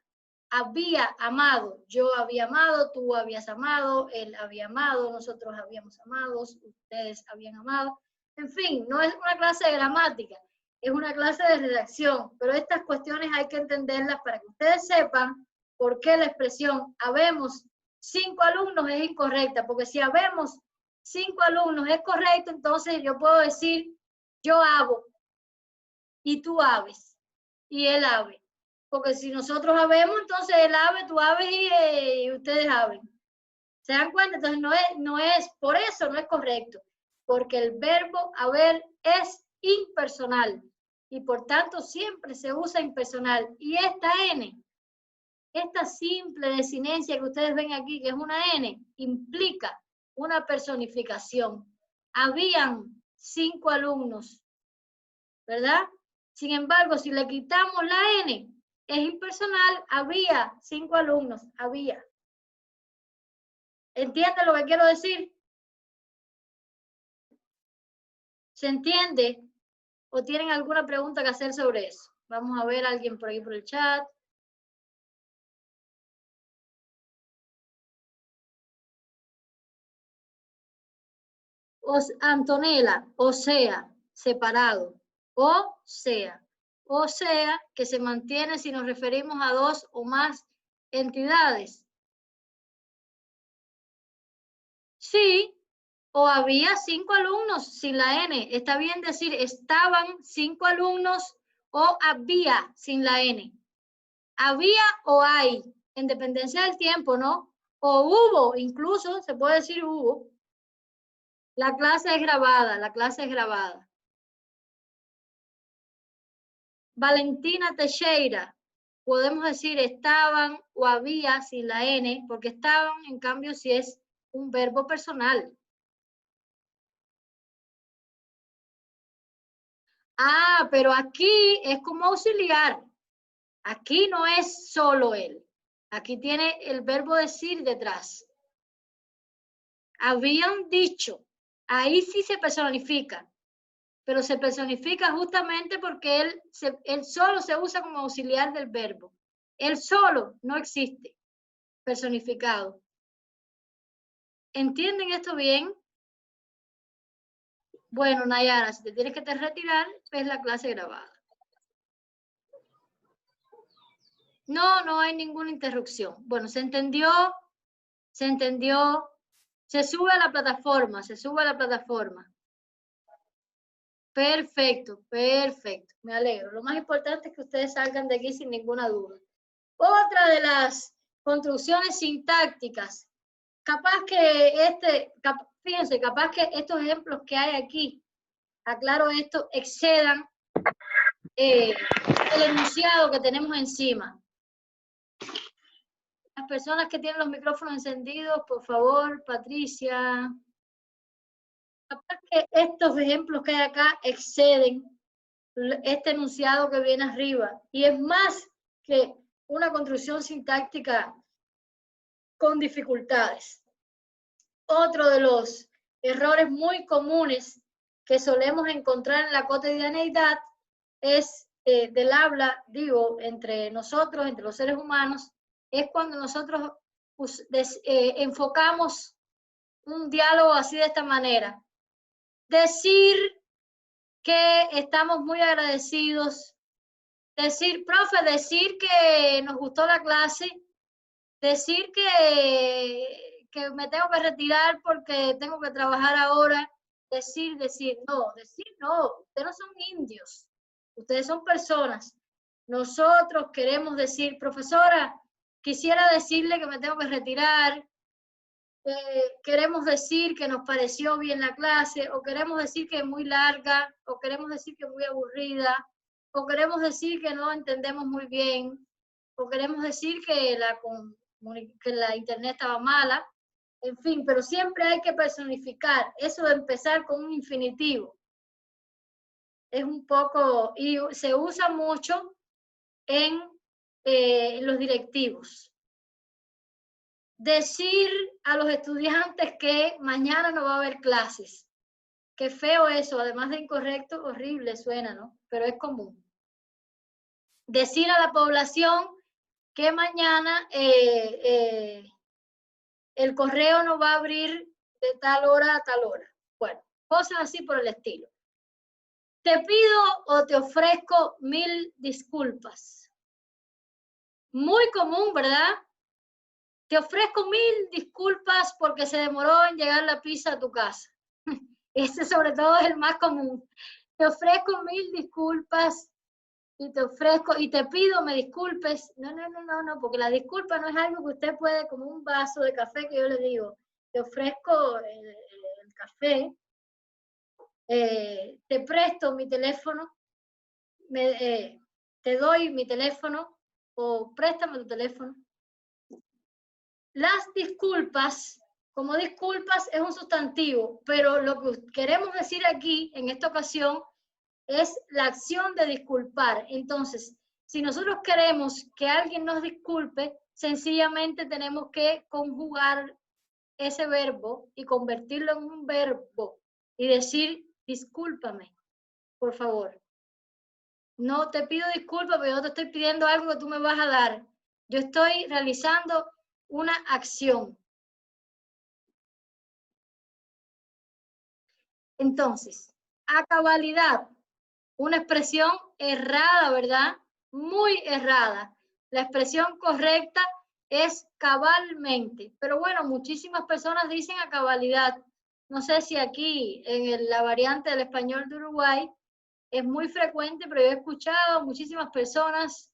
amado. Yo había amado, tú habías amado, él había amado, nosotros habíamos amado, ustedes habían amado. En fin, no es una clase de gramática, es una clase de redacción, pero estas cuestiones hay que entenderlas para que ustedes sepan por qué la expresión habemos 5 alumnos es incorrecta, porque si habemos 5 alumnos es correcto, entonces yo puedo decir yo hago y tú habes y él habe. Porque si nosotros habemos, entonces él habe, tú habes y ustedes haben. ¿Se dan cuenta? Entonces no es, por eso no es correcto. Porque el verbo haber es impersonal. Y por tanto siempre se usa impersonal. Y esta N, esta simple desinencia que ustedes ven aquí, que es una N, implica una personificación. Habían 5 alumnos, ¿verdad? Sin embargo, si le quitamos la N, es impersonal, había 5 alumnos, había. ¿Entienden lo que quiero decir? ¿Se entiende? ¿O tienen alguna pregunta que hacer sobre eso? Vamos a ver a alguien por ahí por el chat. Antonella, o sea, separado. O sea, que se mantiene si nos referimos a 2 o más entidades. Sí, o había 5 alumnos sin la N. Está bien decir estaban 5 alumnos o había sin la N. Había o hay, en dependencia del tiempo, ¿no? O hubo, incluso se puede decir hubo. La clase es grabada, la clase es grabada. Valentina Teixeira, podemos decir estaban o había sin la N, porque estaban, en cambio, si es un verbo personal. Ah, pero aquí es como auxiliar. Aquí no es solo él. Aquí tiene el verbo decir detrás. Habían dicho. Ahí sí se personifica. Pero se personifica justamente porque él solo se usa como auxiliar del verbo. Él solo no existe personificado. ¿Entienden esto bien? Bueno, Nayara, si te tienes que retirar, ves la clase grabada. No, no hay ninguna interrupción. Bueno, ¿se entendió? ¿Se entendió? Se sube a la plataforma, se sube a la plataforma. Perfecto, perfecto. Me alegro. Lo más importante es que ustedes salgan de aquí sin ninguna duda. Otra de las construcciones sintácticas. Fíjense, capaz que estos ejemplos que hay aquí, aclaro esto, excedan el enunciado que tenemos encima. Las personas que tienen los micrófonos encendidos, por favor, Patricia. Capaz que estos ejemplos que hay acá exceden este enunciado que viene arriba. Y es más que una construcción sintáctica con dificultades. Otro de los errores muy comunes que solemos encontrar en la cotidianeidad es del habla, digo, entre nosotros, entre los seres humanos, es cuando nosotros enfocamos un diálogo así de esta manera. Decir que estamos muy agradecidos, decir, profe, decir que nos gustó la clase, decir que me tengo que retirar porque tengo que trabajar ahora, decir no, ustedes no son indios, ustedes son personas. Nosotros queremos decir, profesora, quisiera decirle que me tengo que retirar, queremos decir que nos pareció bien la clase, o queremos decir que es muy larga, o queremos decir que es muy aburrida, o queremos decir que no entendemos muy bien, o queremos decir que la internet estaba mala, en fin, pero siempre hay que personificar, eso de empezar con un infinitivo. es un poco, y se usa mucho en los directivos. Decir a los estudiantes que mañana no va a haber clases. Qué feo eso, además de incorrecto, horrible suena, ¿no? Pero es común. Decir a la población que mañana el correo no va a abrir de tal hora a tal hora. Bueno, cosas así por el estilo. Te pido o te ofrezco 1000 disculpas. Muy común, ¿verdad? Te ofrezco 1000 disculpas porque se demoró en llegar la pizza a tu casa. Ese sobre todo es el más común. Te ofrezco 1000 disculpas y te ofrezco y te pido me disculpes. No, porque la disculpa no es algo que usted puede, como un vaso de café que yo le digo, te ofrezco el café, te presto mi teléfono, te doy mi teléfono o préstame tu teléfono. Las disculpas, como disculpas es un sustantivo, pero lo que queremos decir aquí, en esta ocasión, es la acción de disculpar. Entonces, si nosotros queremos que alguien nos disculpe, sencillamente tenemos que conjugar ese verbo y convertirlo en un verbo y decir, discúlpame, por favor. No te pido disculpas, pero yo te estoy pidiendo algo que tú me vas a dar. Yo estoy realizando una acción. Entonces, a cabalidad, una expresión errada, ¿verdad? Muy errada. La expresión correcta es cabalmente. Pero bueno, muchísimas personas dicen a cabalidad. No sé si aquí en la variante del español de Uruguay es muy frecuente, pero yo he escuchado muchísimas personas,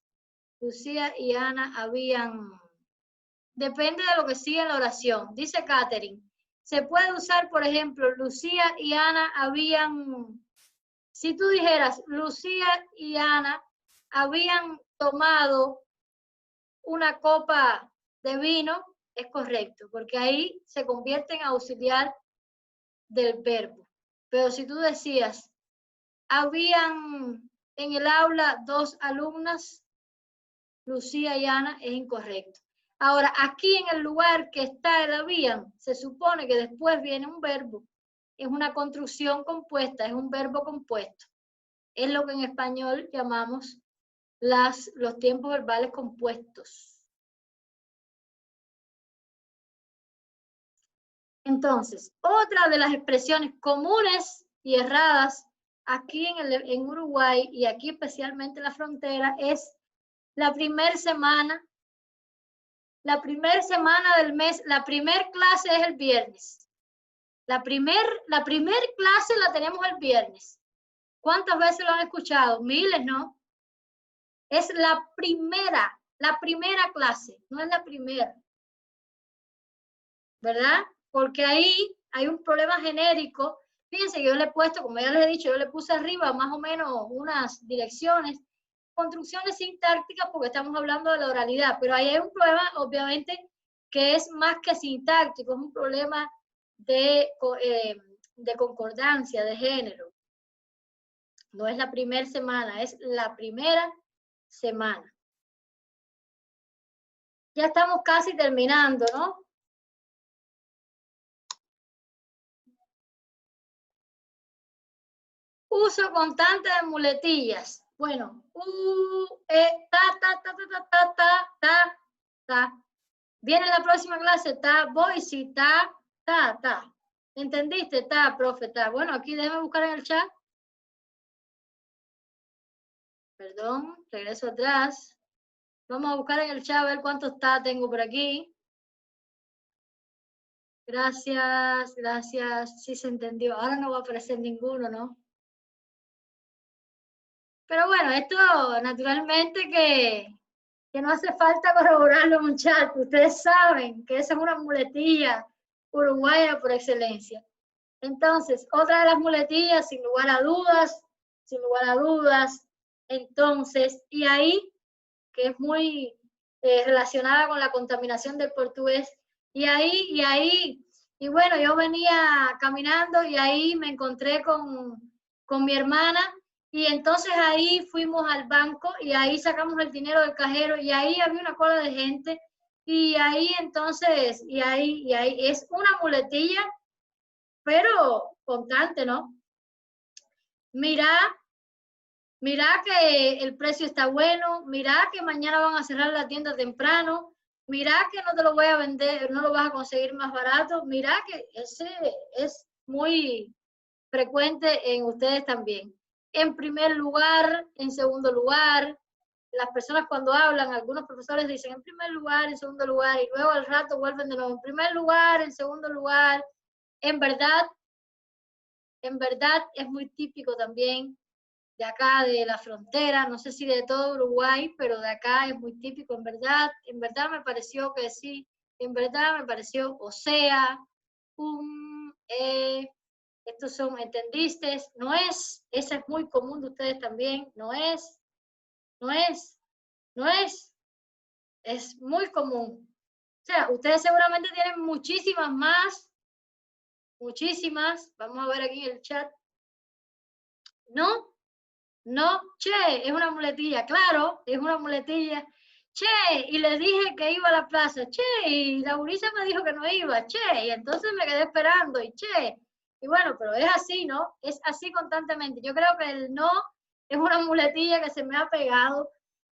Lucía y Ana, habían... Depende de lo que sigue en la oración. Dice Catherine, se puede usar, por ejemplo, Lucía y Ana habían... Si tú dijeras, Lucía y Ana habían tomado una copa de vino, es correcto, porque ahí se convierte en auxiliar del verbo. Pero si tú decías, habían en el aula 2 alumnas, Lucía y Ana, es incorrecto. Ahora, aquí en el lugar que está el habían, se supone que después viene un verbo. Es una construcción compuesta, es un verbo compuesto. Es lo que en español llamamos los tiempos verbales compuestos. Entonces, otra de las expresiones comunes y erradas aquí en Uruguay y aquí especialmente en la frontera es la primera semana. La primera semana del mes, la primer clase es el viernes. La primer clase la tenemos el viernes. ¿Cuántas veces lo han escuchado? Miles, ¿no? Es la primera clase, no es la primera. ¿Verdad? Porque ahí hay un problema genérico. Fíjense que yo le he puesto, como ya les he dicho, yo le puse arriba más o menos unas direcciones, construcciones sintácticas, porque estamos hablando de la oralidad, pero ahí hay un problema, obviamente, que es más que sintáctico, es un problema de concordancia, de género. No es la primera semana, es la primera semana. Ya estamos casi terminando, ¿no? Uso constante de muletillas. Bueno, ta. Viene la próxima clase, ta, voy, si, ta. ¿Entendiste? Ta, profe, ta. Bueno, aquí déjame buscar en el chat. Perdón, regreso atrás. Vamos a buscar en el chat a ver cuántos ta tengo por aquí. Gracias. Sí se entendió. Ahora no va a aparecer ninguno, ¿no? Pero bueno, esto naturalmente que no hace falta corroborarlo, muchachos. Ustedes saben que esa es una muletilla uruguaya por excelencia. Entonces, otra de las muletillas, sin lugar a dudas, entonces, y ahí, que es muy relacionada con la contaminación del portugués, y bueno, yo venía caminando y ahí me encontré con mi hermana, Y entonces ahí fuimos al banco y ahí sacamos el dinero del cajero y ahí había una cola de gente y ahí entonces, y ahí es una muletilla, pero constante, ¿no? Mira que el precio está bueno, mira que mañana van a cerrar la tienda temprano, mira que no te lo voy a vender, no lo vas a conseguir más barato, mira que ese es muy frecuente en ustedes también. En primer lugar, en segundo lugar, las personas cuando hablan, algunos profesores dicen en primer lugar, en segundo lugar, y luego al rato vuelven de nuevo, en primer lugar, en segundo lugar. En verdad es muy típico también de acá, de la frontera, no sé si de todo Uruguay, pero de acá es muy típico, en verdad me pareció que sí, en verdad me pareció, o sea, estos son, ¿entendiste? No es, esa es muy común de ustedes también, no es muy común. O sea, ustedes seguramente tienen muchísimas más, vamos a ver aquí en el chat. No, che, es una muletilla, claro, es una muletilla. Che, y le dije que iba a la plaza, che, y Laurisa me dijo que no iba, che, y entonces me quedé esperando, y che, y bueno, pero es así, ¿no? Es así constantemente. Yo creo que el no es una muletilla que se me ha pegado,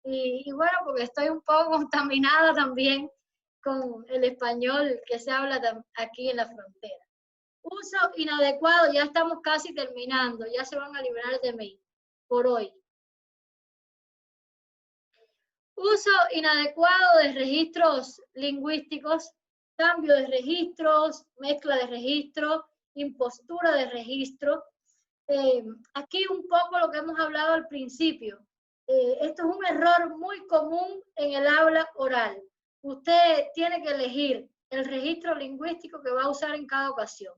y bueno, porque estoy un poco contaminada también con el español que se habla aquí en la frontera. Uso inadecuado, ya estamos casi terminando, ya se van a librar de mí por hoy. Uso inadecuado de registros lingüísticos, cambio de registros, mezcla de registros, impostura de registro. Aquí un poco lo que hemos hablado al principio. Esto es un error muy común en el habla oral. Usted tiene que elegir el registro lingüístico que va a usar en cada ocasión.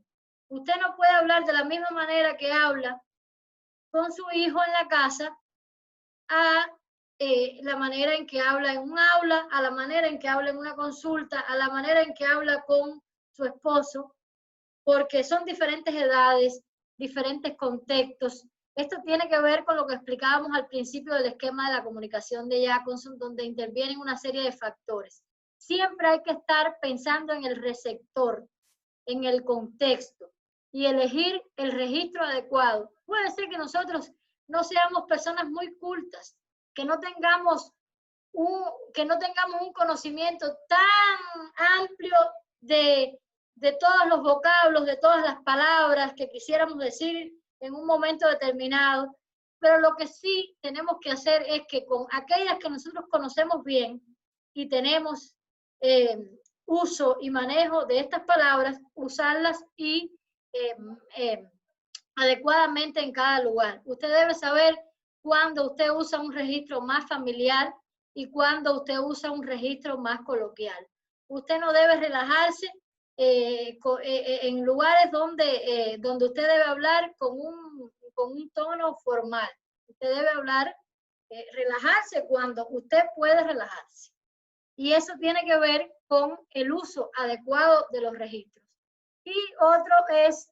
Usted no puede hablar de la misma manera que habla con su hijo en la casa a la manera en que habla en un aula, a la manera en que habla en una consulta, a la manera en que habla con su esposo, porque son diferentes edades, diferentes contextos. Esto tiene que ver con lo que explicábamos al principio del esquema de la comunicación de Jacobson, donde intervienen una serie de factores. Siempre hay que estar pensando en el receptor, en el contexto, y elegir el registro adecuado. Puede ser que nosotros no seamos personas muy cultas, que no tengamos un conocimiento tan amplio de todos los vocablos, de todas las palabras que quisiéramos decir en un momento determinado, pero lo que sí tenemos que hacer es que con aquellas que nosotros conocemos bien y tenemos uso y manejo de estas palabras, usarlas y adecuadamente en cada lugar. Usted debe saber cuándo usted usa un registro más familiar y cuándo usted usa un registro más coloquial. Usted no debe relajarse en lugares donde usted debe hablar con un tono formal. Usted debe hablar, relajarse cuando usted puede relajarse. Y eso tiene que ver con el uso adecuado de los registros. Y otro es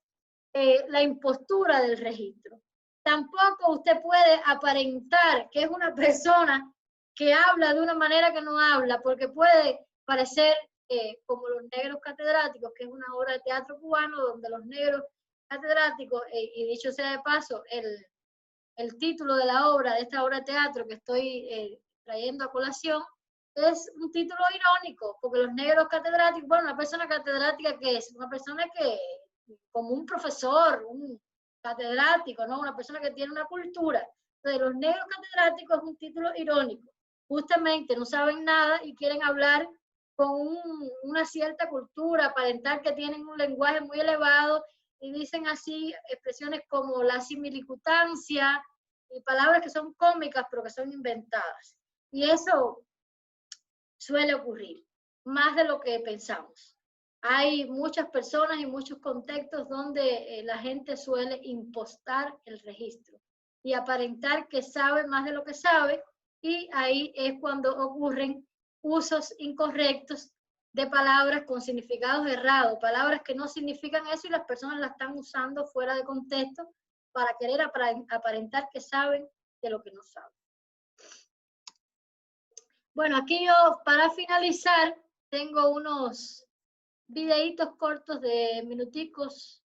la impostura del registro. Tampoco usted puede aparentar que es una persona que habla de una manera que no habla, porque puede parecer como Los Negros Catedráticos, que es una obra de teatro cubano donde los negros catedráticos, y dicho sea de paso, el título de la obra, de esta obra de teatro que estoy trayendo a colación, es un título irónico, porque los negros catedráticos, bueno, una persona catedrática que es una persona que, como un profesor, un catedrático, ¿no? Una persona que tiene una cultura. Entonces, los negros catedráticos es un título irónico. Justamente no saben nada y quieren hablar con una cierta cultura, aparentar que tienen un lenguaje muy elevado y dicen así expresiones como la similiputancia y palabras que son cómicas pero que son inventadas. Y eso suele ocurrir, más de lo que pensamos. Hay muchas personas y muchos contextos donde la gente suele impostar el registro y aparentar que sabe más de lo que sabe, y ahí es cuando ocurren usos incorrectos de palabras con significados errados, palabras que no significan eso y las personas las están usando fuera de contexto para querer aparentar que saben de lo que no saben. Bueno, aquí yo, para finalizar, tengo unos videitos cortos de minuticos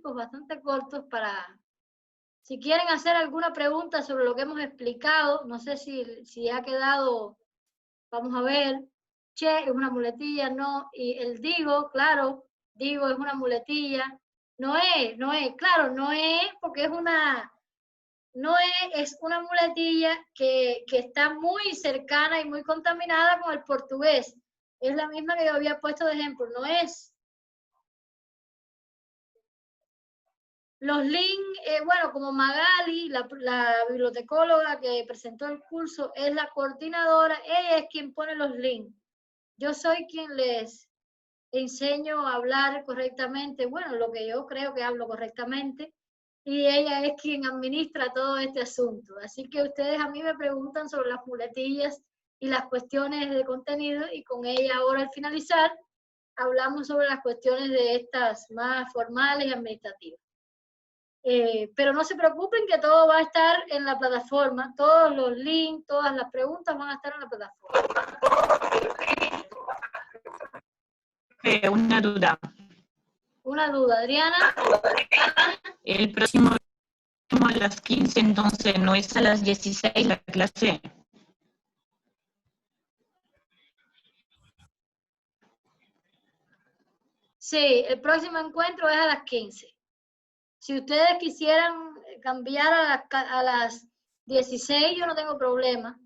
bastante cortos para, si quieren hacer alguna pregunta sobre lo que hemos explicado, no sé si ha quedado, vamos a ver, che, es una muletilla, no, y el digo, claro, digo es una muletilla, no es, claro, no es porque es una, no es una muletilla que está muy cercana y muy contaminada con el portugués. Es la misma que yo había puesto de ejemplo, no es. Los links, bueno, como Magali, la bibliotecóloga que presentó el curso, es la coordinadora, ella es quien pone los links. Yo soy quien les enseño a hablar correctamente, bueno, lo que yo creo que hablo correctamente, y ella es quien administra todo este asunto. Así que ustedes a mí me preguntan sobre las muletillas y las cuestiones de contenido, y con ella ahora al finalizar hablamos sobre las cuestiones de estas más formales y administrativas. Pero no se preocupen que todo va a estar en la plataforma, todos los links, todas las preguntas van a estar en la plataforma. Una duda. Una duda, Adriana. El próximo a las 15, entonces, ¿no es a las 16 la clase? Sí, el próximo encuentro es a las 15. Si ustedes quisieran cambiar a las 16, yo no tengo problema.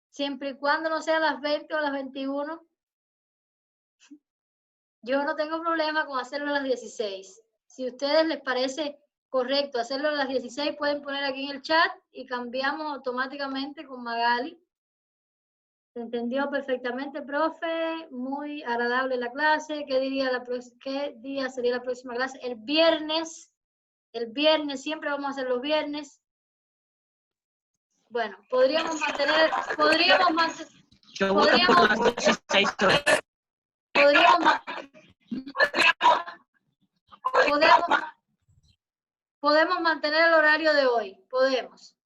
Siempre y cuando no sea a las 20 o a las 21, yo no tengo problema con hacerlo a las 16. Si a ustedes les parece correcto hacerlo a las 16, pueden poner aquí en el chat y cambiamos automáticamente con Magali. ¿Se entendió perfectamente, profe? Muy agradable la clase. ¿Qué día sería la próxima clase? El viernes. El viernes, siempre vamos a hacer los viernes. Bueno, podríamos mantener podemos mantener el horario de hoy. Podemos.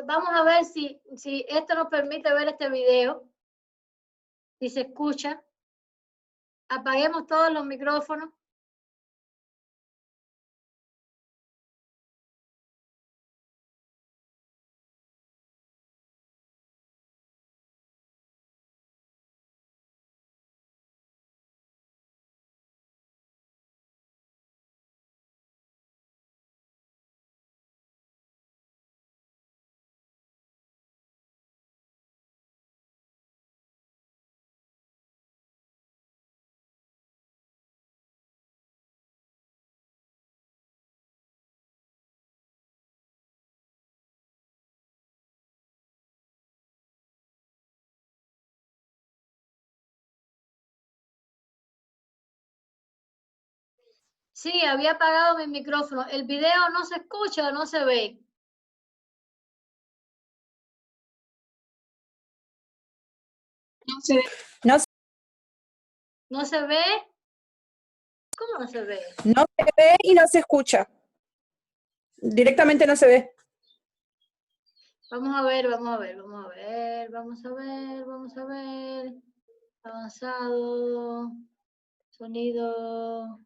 Vamos a ver si esto nos permite ver este video, si se escucha. Apaguemos todos los micrófonos. Sí, había apagado mi micrófono. ¿El video no se escucha o no se ve? No se ve. ¿No se ve? ¿Cómo no se ve? No se ve y no se escucha. Directamente no se ve. Vamos a ver. Avanzado. Sonido.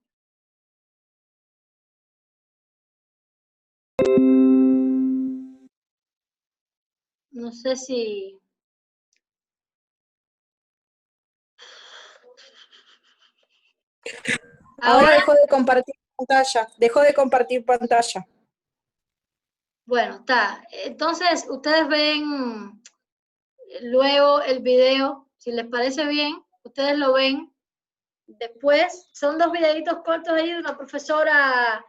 No sé si... Ahora dejó de compartir pantalla. Bueno, está. Entonces, ustedes ven luego el video, si les parece bien, ustedes lo ven. Después, son dos videitos cortos ahí de una profesora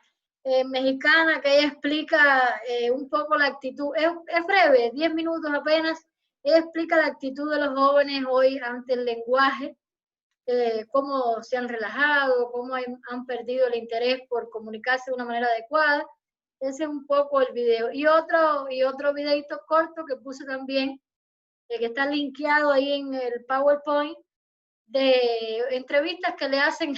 mexicana que ella explica un poco la actitud. Es breve, 10 minutos apenas. Ella explica la actitud de los jóvenes hoy ante el lenguaje. Cómo se han relajado, cómo han perdido el interés por comunicarse de una manera adecuada. Ese es un poco el video. Y otro videito corto que puse también, que está linkeado ahí en el PowerPoint, de entrevistas que le hacen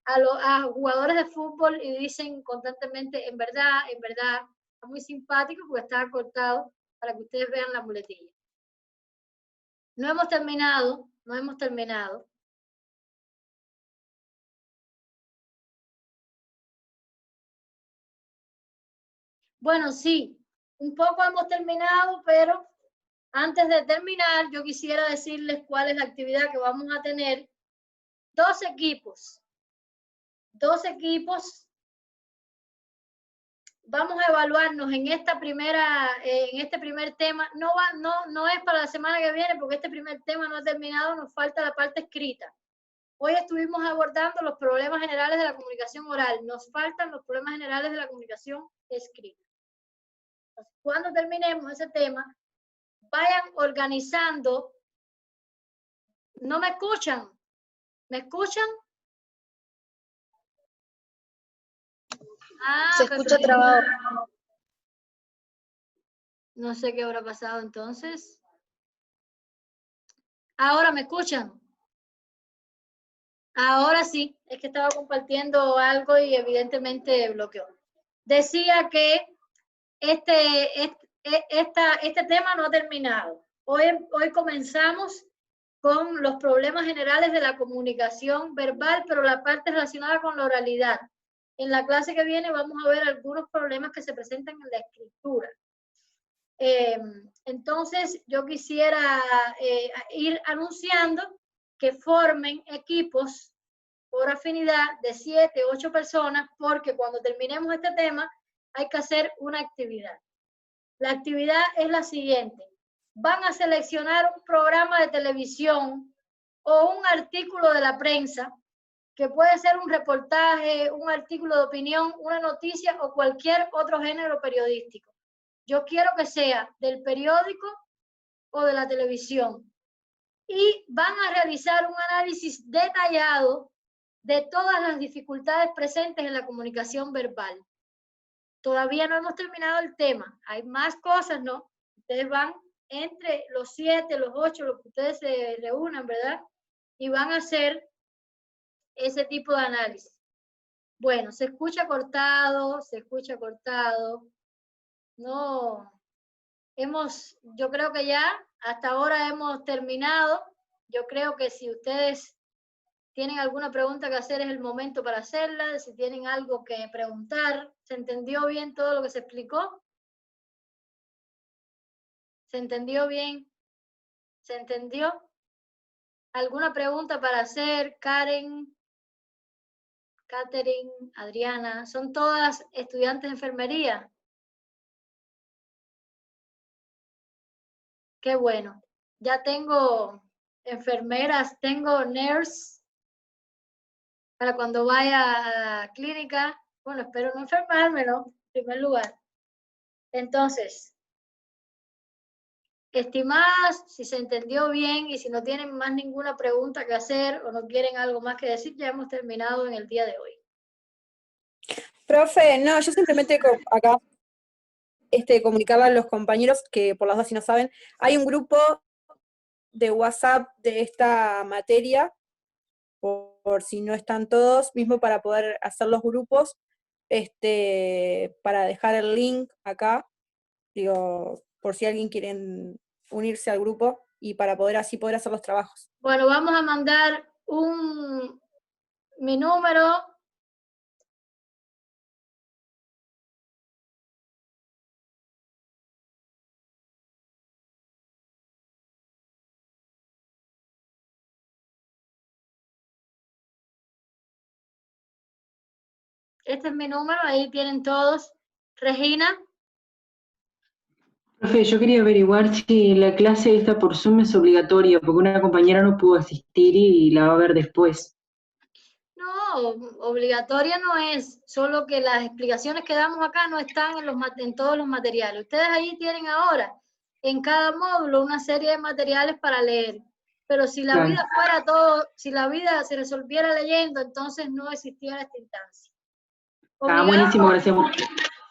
a jugadores de fútbol y dicen constantemente, en verdad, está muy simpático porque está cortado para que ustedes vean la muletilla. No hemos terminado. Bueno, sí, un poco hemos terminado, pero antes de terminar, yo quisiera decirles cuál es la actividad que vamos a tener. Dos equipos. Vamos a evaluarnos en este primer tema. No es para la semana que viene, porque este primer tema no ha terminado, nos falta la parte escrita. Hoy estuvimos abordando los problemas generales de la comunicación oral. Nos faltan los problemas generales de la comunicación escrita. Cuando terminemos ese tema, vayan organizando. ¿No me escuchan? ¿Me escuchan? Se escucha trabado. No sé qué habrá pasado entonces. Ahora me escuchan. Ahora sí, es que estaba compartiendo algo y evidentemente bloqueó. Decía que este tema no ha terminado. Hoy comenzamos con los problemas generales de la comunicación verbal, pero la parte relacionada con la oralidad. En la clase que viene vamos a ver algunos problemas que se presentan en la escritura. Entonces, yo quisiera ir anunciando que formen equipos por afinidad de 7, 8 personas, porque cuando terminemos este tema hay que hacer una actividad. La actividad es la siguiente. Van a seleccionar un programa de televisión o un artículo de la prensa, que puede ser un reportaje, un artículo de opinión, una noticia o cualquier otro género periodístico. Yo quiero que sea del periódico o de la televisión. Y van a realizar un análisis detallado de todas las dificultades presentes en la comunicación verbal. Todavía no hemos terminado el tema. Hay más cosas, ¿no? Ustedes van entre los 7, los 8, los que ustedes se reúnan, ¿verdad? Y van a hacer ese tipo de análisis. Bueno, se escucha cortado. No, yo creo que ya hasta ahora hemos terminado. Yo creo que si ustedes tienen alguna pregunta que hacer es el momento para hacerla. Si tienen algo que preguntar, ¿se entendió bien todo lo que se explicó? ¿Se entendió bien? ¿Se entendió? ¿Alguna pregunta para hacer? Karen, Catherine, Adriana, ¿son todas estudiantes de enfermería? Qué bueno. Ya tengo enfermeras, tengo nurse para cuando vaya a la clínica. Bueno, espero no enfermarme, ¿no? En primer lugar. Entonces, estimadas, si se entendió bien y si no tienen más ninguna pregunta que hacer o no quieren algo más que decir, ya hemos terminado en el día de hoy. Profe, no, yo simplemente acá comunicarle a los compañeros que por las dudas si no saben, hay un grupo de WhatsApp de esta materia, por si no están todos, mismo para poder hacer los grupos, para dejar el link acá, digo, por si alguien quiere unirse al grupo y para poder así poder hacer los trabajos. Bueno, vamos a mandar mi número. Este es mi número, ahí tienen todos. Regina. Profe, yo quería averiguar si la clase esta por Zoom es obligatoria, porque una compañera no pudo asistir y la va a ver después. No, obligatoria no es, solo que las explicaciones que damos acá no están en todos los materiales. Ustedes ahí tienen ahora, en cada módulo, una serie de materiales para leer. Pero si la vida fuera todo, si la vida se resolviera leyendo, entonces no existiera esta instancia. Buenísimo, gracias.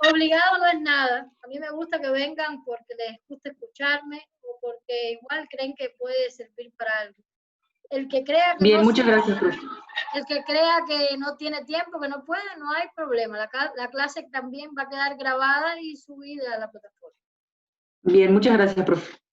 Obligado no es nada. A mí me gusta que vengan porque les gusta escucharme o porque igual creen que puede servir para algo. El que crea que bien, no muchas sirve, gracias, profe. El que crea que no tiene tiempo, que no puede, no hay problema. La clase también va a quedar grabada y subida a la plataforma. Bien, muchas gracias, profe.